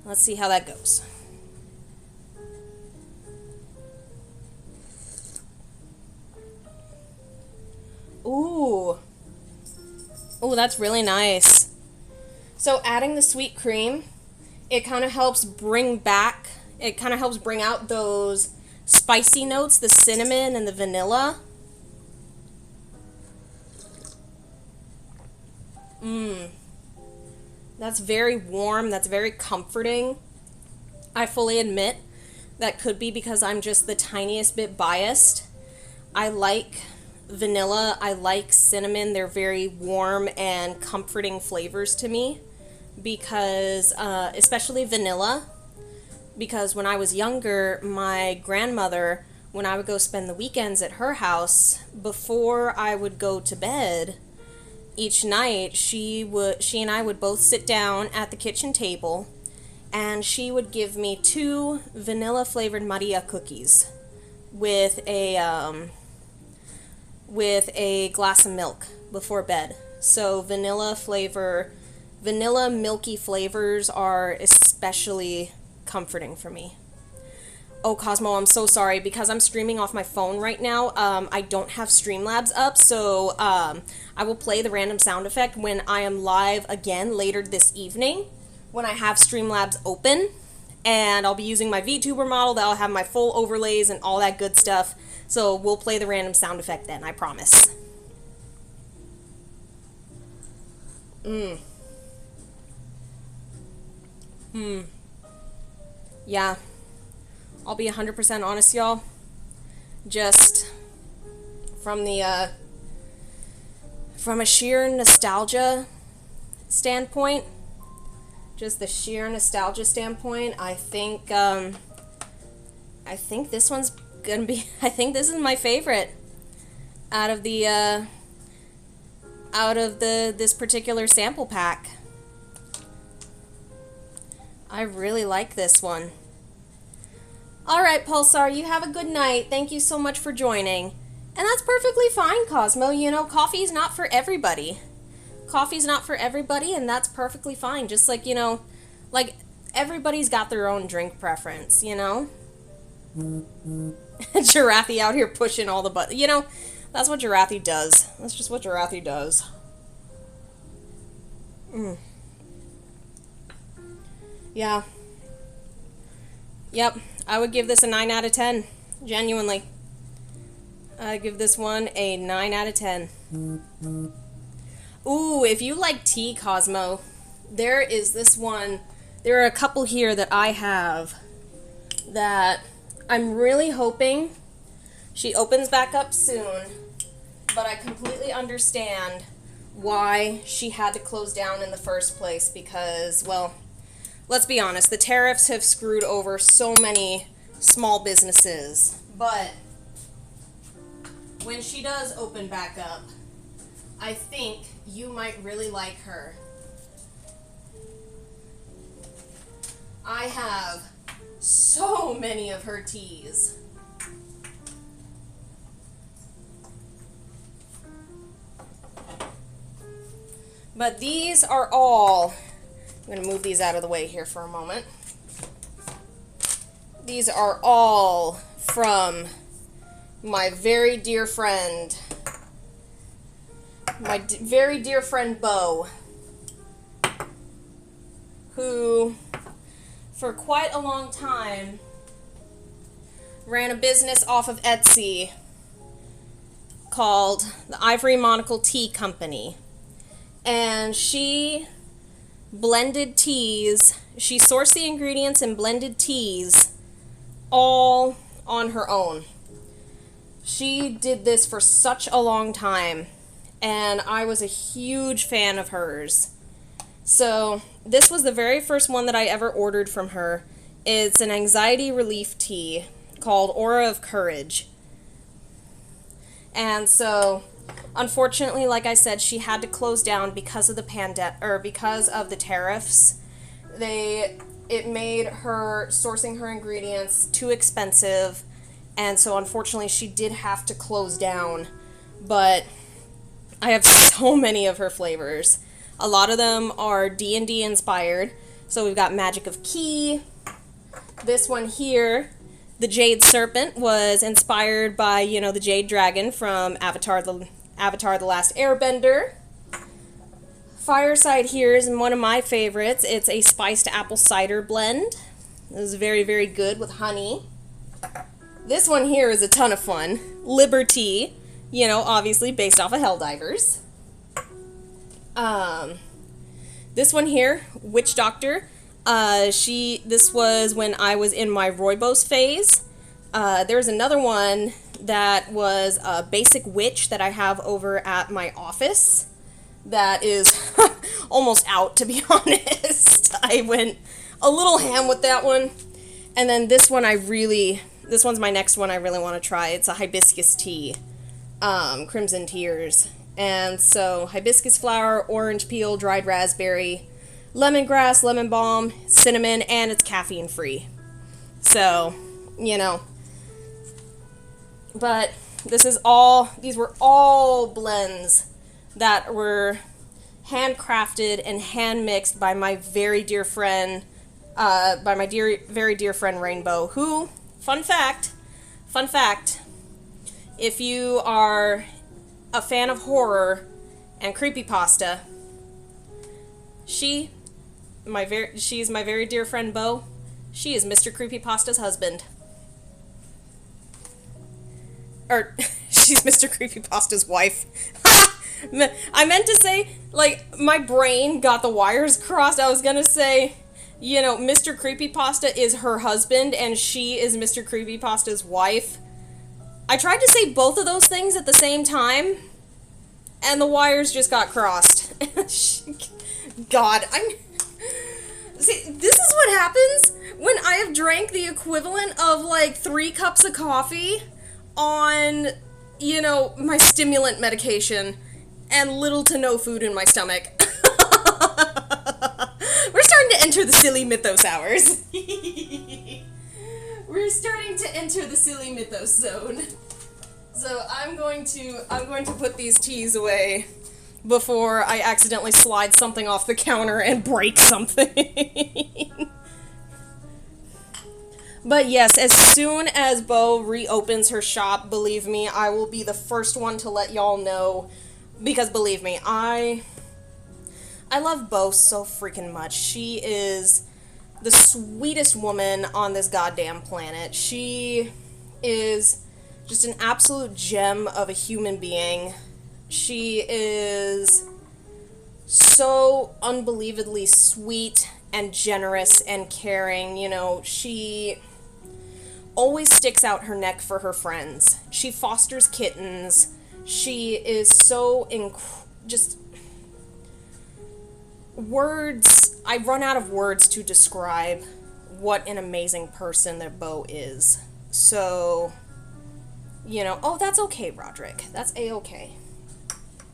Let's see how that goes. Ooh. Ooh, that's really nice. So adding the sweet cream, it kind of helps bring out those spicy notes, the cinnamon and the vanilla. That's very warm, that's very comforting. I fully admit that could be because I'm just the tiniest bit biased. I like vanilla, I like cinnamon. They're very warm and comforting flavors to me because, especially vanilla, because when I was younger, my grandmother, when I would go spend the weekends at her house, before I would go to bed each night, she and I would both sit down at the kitchen table, and she would give me 2 vanilla flavored Maria cookies with a glass of milk before bed. So vanilla milky flavors are especially comforting for me. Oh, Cosmo, I'm so sorry. Because I'm streaming off my phone right now, I don't have Streamlabs up, so I will play the random sound effect when I am live again later this evening, when I have Streamlabs open, and I'll be using my VTuber model that'll have my full overlays and all that good stuff, so we'll play the random sound effect then, I promise. Yeah. I'll be 100% honest, y'all. Just from the from a sheer nostalgia standpoint, just the sheer nostalgia standpoint, I think this one's gonna be. I think this is my favorite out of this particular sample pack. I really like this one. Alright, Pulsar, you have a good night. Thank you so much for joining. And that's perfectly fine, Cosmo. You know, coffee's not for everybody. Coffee's not for everybody, and that's perfectly fine. Just like, you know, like, everybody's got their own drink preference, you know? Giraffe out here pushing all the buttons. You know, that's what Giraffe does. That's just what Giraffe does. Yeah. Yep. I would give this a 9 out of 10. Genuinely. I give this one a 9 out of 10. Ooh, if you like tea, Cosmo, there is this one. There are a couple here that I have that I'm really hoping she opens back up soon, but I completely understand why she had to close down in the first place because, well, let's be honest, the tariffs have screwed over so many small businesses. But when she does open back up, I think you might really like her. I have so many of her teas. But these are all... I'm going to move these out of the way here for a moment. These are all from my very dear friend, Bo, who for quite a long time ran a business off of Etsy called the Ivory Monocle Tea Company. And she blended teas. She sourced the ingredients and blended teas all on her own. She did this for such a long time, and I was a huge fan of hers. So this was the very first one that I ever ordered from her. It's an anxiety relief tea called Aura of Courage. And so, unfortunately, like I said, she had to close down because of the because of the tariffs. It made her sourcing her ingredients too expensive, and so unfortunately she did have to close down. But I have so many of her flavors. A lot of them are D&D inspired. So we've got Magic of Key. This one here, the Jade Serpent, was inspired by, you know, the Jade Dragon from Avatar the Last Airbender. Fireside here is one of my favorites. It's a spiced apple cider blend. This is very, very good with honey. This one here is a ton of fun. Liberty, you know, obviously based off of Helldivers. This one here, Witch Doctor. This was when I was in my Rooibos phase. There's another one that was a basic witch that I have over at my office. That is almost out, to be honest. I went a little ham with that one. And then this one this one's my next one I really want to try. It's a hibiscus tea, Crimson Tears. And so hibiscus flower, orange peel, dried raspberry, lemongrass, lemon balm, cinnamon, and it's caffeine free. So, you know. But these were all blends that were handcrafted and hand mixed by my very dear friend, very dear friend Rainbow, who, fun fact, if you are a fan of horror and creepypasta, she's my very dear friend Bo. She is Mr. Creepypasta's husband. Or, she's Mr. Creepypasta's wife. I meant to say, like, my brain got the wires crossed. I was gonna say, you know, Mr. Creepypasta is her husband, and she is Mr. Creepypasta's wife. I tried to say both of those things at the same time, and the wires just got crossed. God, See, this is what happens when I have drank the equivalent of, like, 3 cups of coffee on, you know, my stimulant medication and little to no food in my stomach. We're starting to enter the silly mythos hours. We're starting to enter the silly mythos zone. So I'm going to put these teas away before I accidentally slide something off the counter and break something. But yes, as soon as Bo reopens her shop, believe me, I will be the first one to let y'all know. Because believe me, I love Bo so freaking much. She is the sweetest woman on this goddamn planet. She is just an absolute gem of a human being. She is so unbelievably sweet and generous and caring. You know, she always sticks out her neck for her friends. She fosters kittens. She is so just words. I run out of words to describe what an amazing person that Bo is. So, you know, oh, that's okay, Roderick. That's a-okay.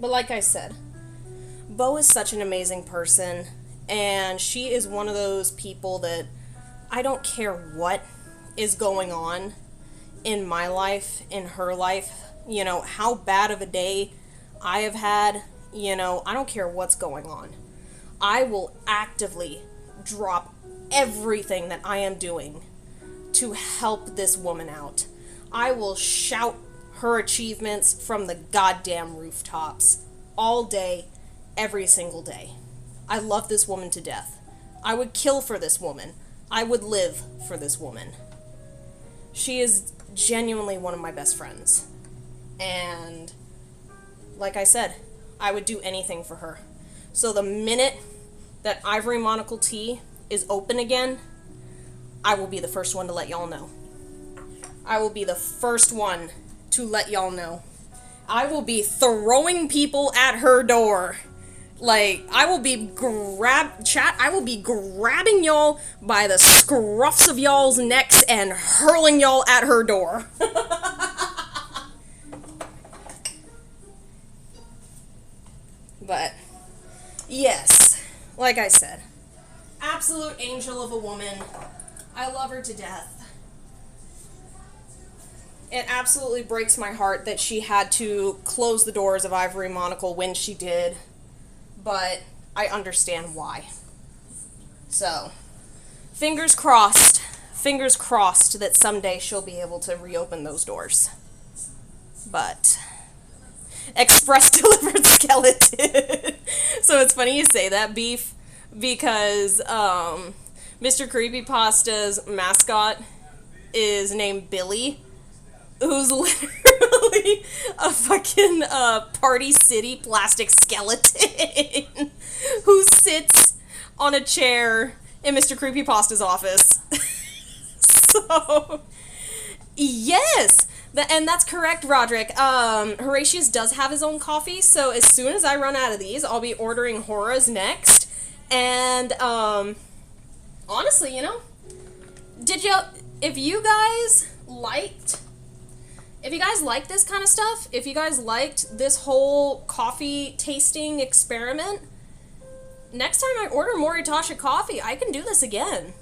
But like I said, Bo is such an amazing person, and she is one of those people that I don't care what is going on in my life, in her life, you know, how bad of a day I have had, you know, I don't care what's going on. I will actively drop everything that I am doing to help this woman out. I will shout her achievements from the goddamn rooftops all day, every single day. I love this woman to death. I would kill for this woman. I would live for this woman. She is genuinely one of my best friends. And like I said, I would do anything for her. So the minute that Ivory Monocle Tea is open again, I will be the first one to let y'all know. I will be the first one to let y'all know. I will be throwing people at her door. Like, I will be grabbing y'all by the scruffs of y'all's necks and hurling y'all at her door. But, yes, like I said, absolute angel of a woman. I love her to death. It absolutely breaks my heart that she had to close the doors of Ivory Monocle when she did, but I understand why. So, fingers crossed that someday she'll be able to reopen those doors. But, express delivered skeleton. So it's funny you say that, Beef, because Mr. Creepypasta's mascot is named Billy, who's literally a fucking Party City plastic skeleton who sits on a chair in Mr. Creepypasta's office. So, yes! And that's correct, Roderick. Horatius does have his own coffee, so as soon as I run out of these, I'll be ordering Hora's next. And, honestly, you know, if you guys liked this kind of stuff, if you guys liked this whole coffee tasting experiment, next time I order more Itasha coffee, I can do this again.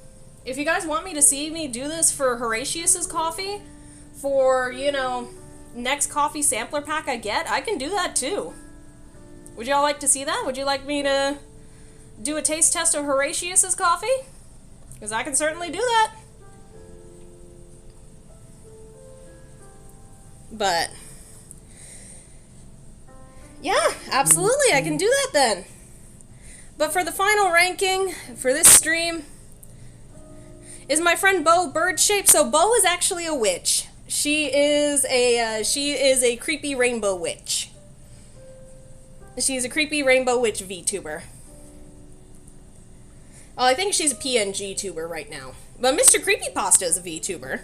If you guys want me to see me do this for Horatius's coffee, for, you know, next coffee sampler pack I get, I can do that too. Would y'all like to see that? Would you like me to do a taste test of Horatius's coffee? Because I can certainly do that. But, yeah, absolutely, I can do that then. But for the final ranking for this stream is my friend Bo Birdshaped. So Bo is actually a witch. She is a creepy rainbow witch. She's a creepy rainbow witch VTuber. Well, I think she's a PNG tuber right now. But Mr. Creepypasta is a VTuber.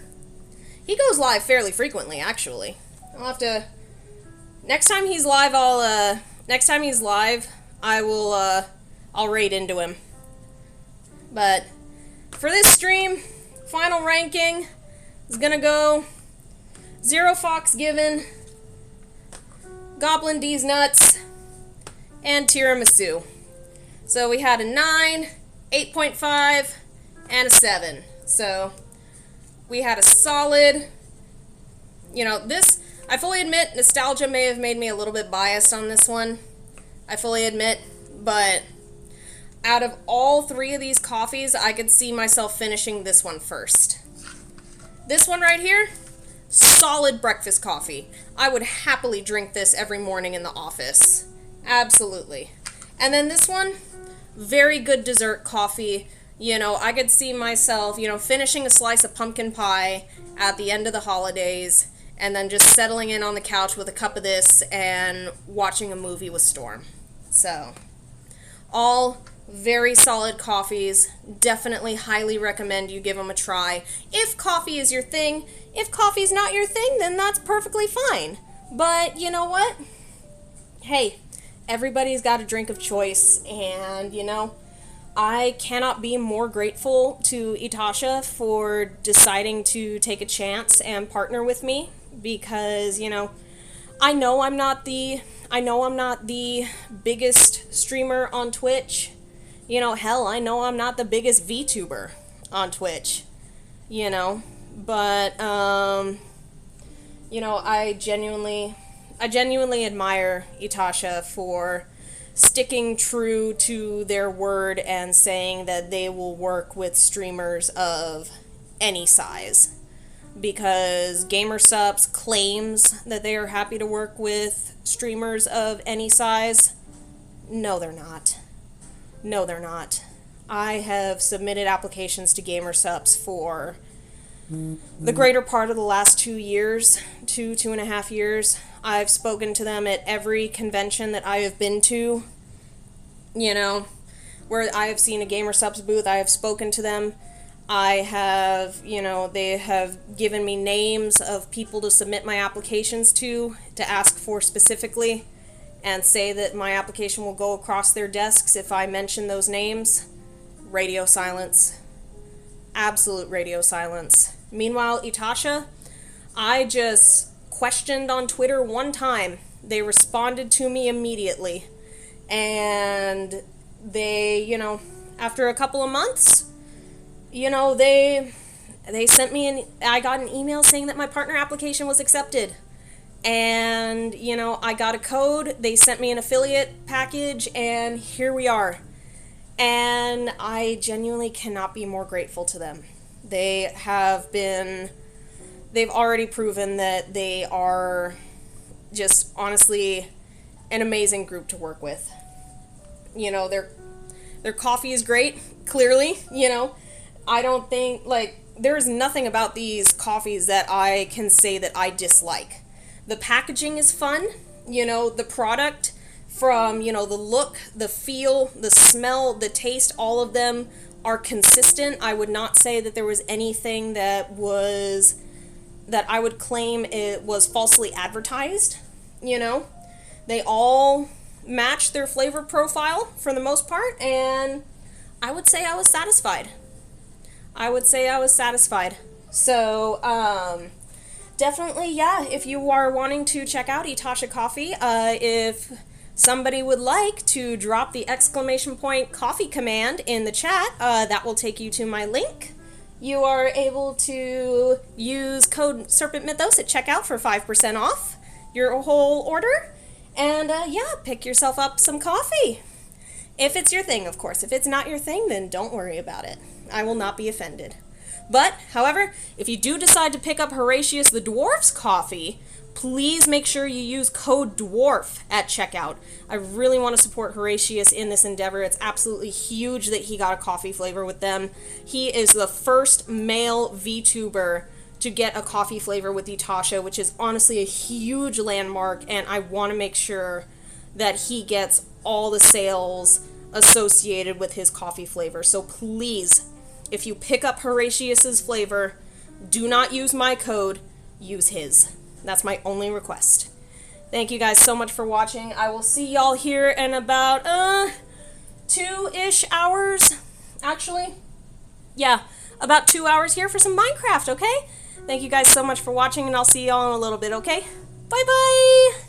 He goes live fairly frequently, actually. I'll have to... Next time he's live, I'll raid into him. But for this stream, final ranking is gonna go Zero Fox Given, Goblin D's Nuts, and Tiramisu. So we had a 9, 8.5, and a 7. So we had a solid, you know, this, I fully admit, nostalgia may have made me a little bit biased on this one. I fully admit, but out of all three of these coffees, I could see myself finishing this one first. This one right here, solid breakfast coffee. I would happily drink this every morning in the office. Absolutely. And then this one, very good dessert coffee. You know, I could see myself, you know, finishing a slice of pumpkin pie at the end of the holidays and then just settling in on the couch with a cup of this and watching a movie with Storm. So, all very solid coffees. Definitely highly recommend you give them a try. If coffee is your thing, if coffee's not your thing, then that's perfectly fine. But you know what? Hey, everybody's got a drink of choice, and you know, I cannot be more grateful to Itasha for deciding to take a chance and partner with me, because, you know, I know I'm not the biggest streamer on Twitch. You know, hell, I know I'm not the biggest VTuber on Twitch. You know, but you know, I genuinely admire Itasha for sticking true to their word and saying that they will work with streamers of any size. Because GamerSupps claims that they are happy to work with streamers of any size. No, they're not. No, they're not. I have submitted applications to GamerSupps for the greater part of the last 2 years, 2.5 years. I've spoken to them at every convention that I have been to. You know, where I have seen a GamerSupps booth, I have spoken to them. I have, you know, they have given me names of people to submit my applications to ask for specifically, and say that my application will go across their desks if I mention those names. Radio silence. Absolute radio silence. Meanwhile, Itasha, I just questioned on Twitter one time. They responded to me immediately. And they, you know, after a couple of months, you know, they sent me I got an email saying that my partner application was accepted. And, you know, I got a code, they sent me an affiliate package, and here we are. And I genuinely cannot be more grateful to them. They've already proven that they are just honestly an amazing group to work with. You know, their coffee is great, clearly, you know. I don't think, like, there's nothing about these coffees that I can say that I dislike. The packaging is fun, you know, the product from, you know, the look, the feel, the smell, the taste, all of them are consistent. I would not say that there was anything that I would claim it was falsely advertised, you know. They all match their flavor profile for the most part, and I would say I was satisfied. So, definitely, yeah, if you are wanting to check out Itasha Coffee, if somebody would like to drop the exclamation point coffee command in the chat, that will take you to my link. You are able to use code Serpent Mythos at checkout for 5% off your whole order. And yeah, pick yourself up some coffee. If it's your thing, of course. If it's not your thing, then don't worry about it. I will not be offended. But, however, if you do decide to pick up Horatius the Dwarf's coffee, please make sure you use code DWARF at checkout. I really want to support Horatius in this endeavor. It's absolutely huge that he got a coffee flavor with them. He is the first male VTuber to get a coffee flavor with Itasha, which is honestly a huge landmark, and I want to make sure that he gets all the sales associated with his coffee flavor. So please, if you pick up Horatius's flavor, do not use my code, use his. That's my only request. Thank you guys so much for watching. I will see y'all here in about 2-ish hours. Actually, yeah, about 2 hours here for some Minecraft, okay? Thank you guys so much for watching, and I'll see y'all in a little bit, okay? Bye-bye!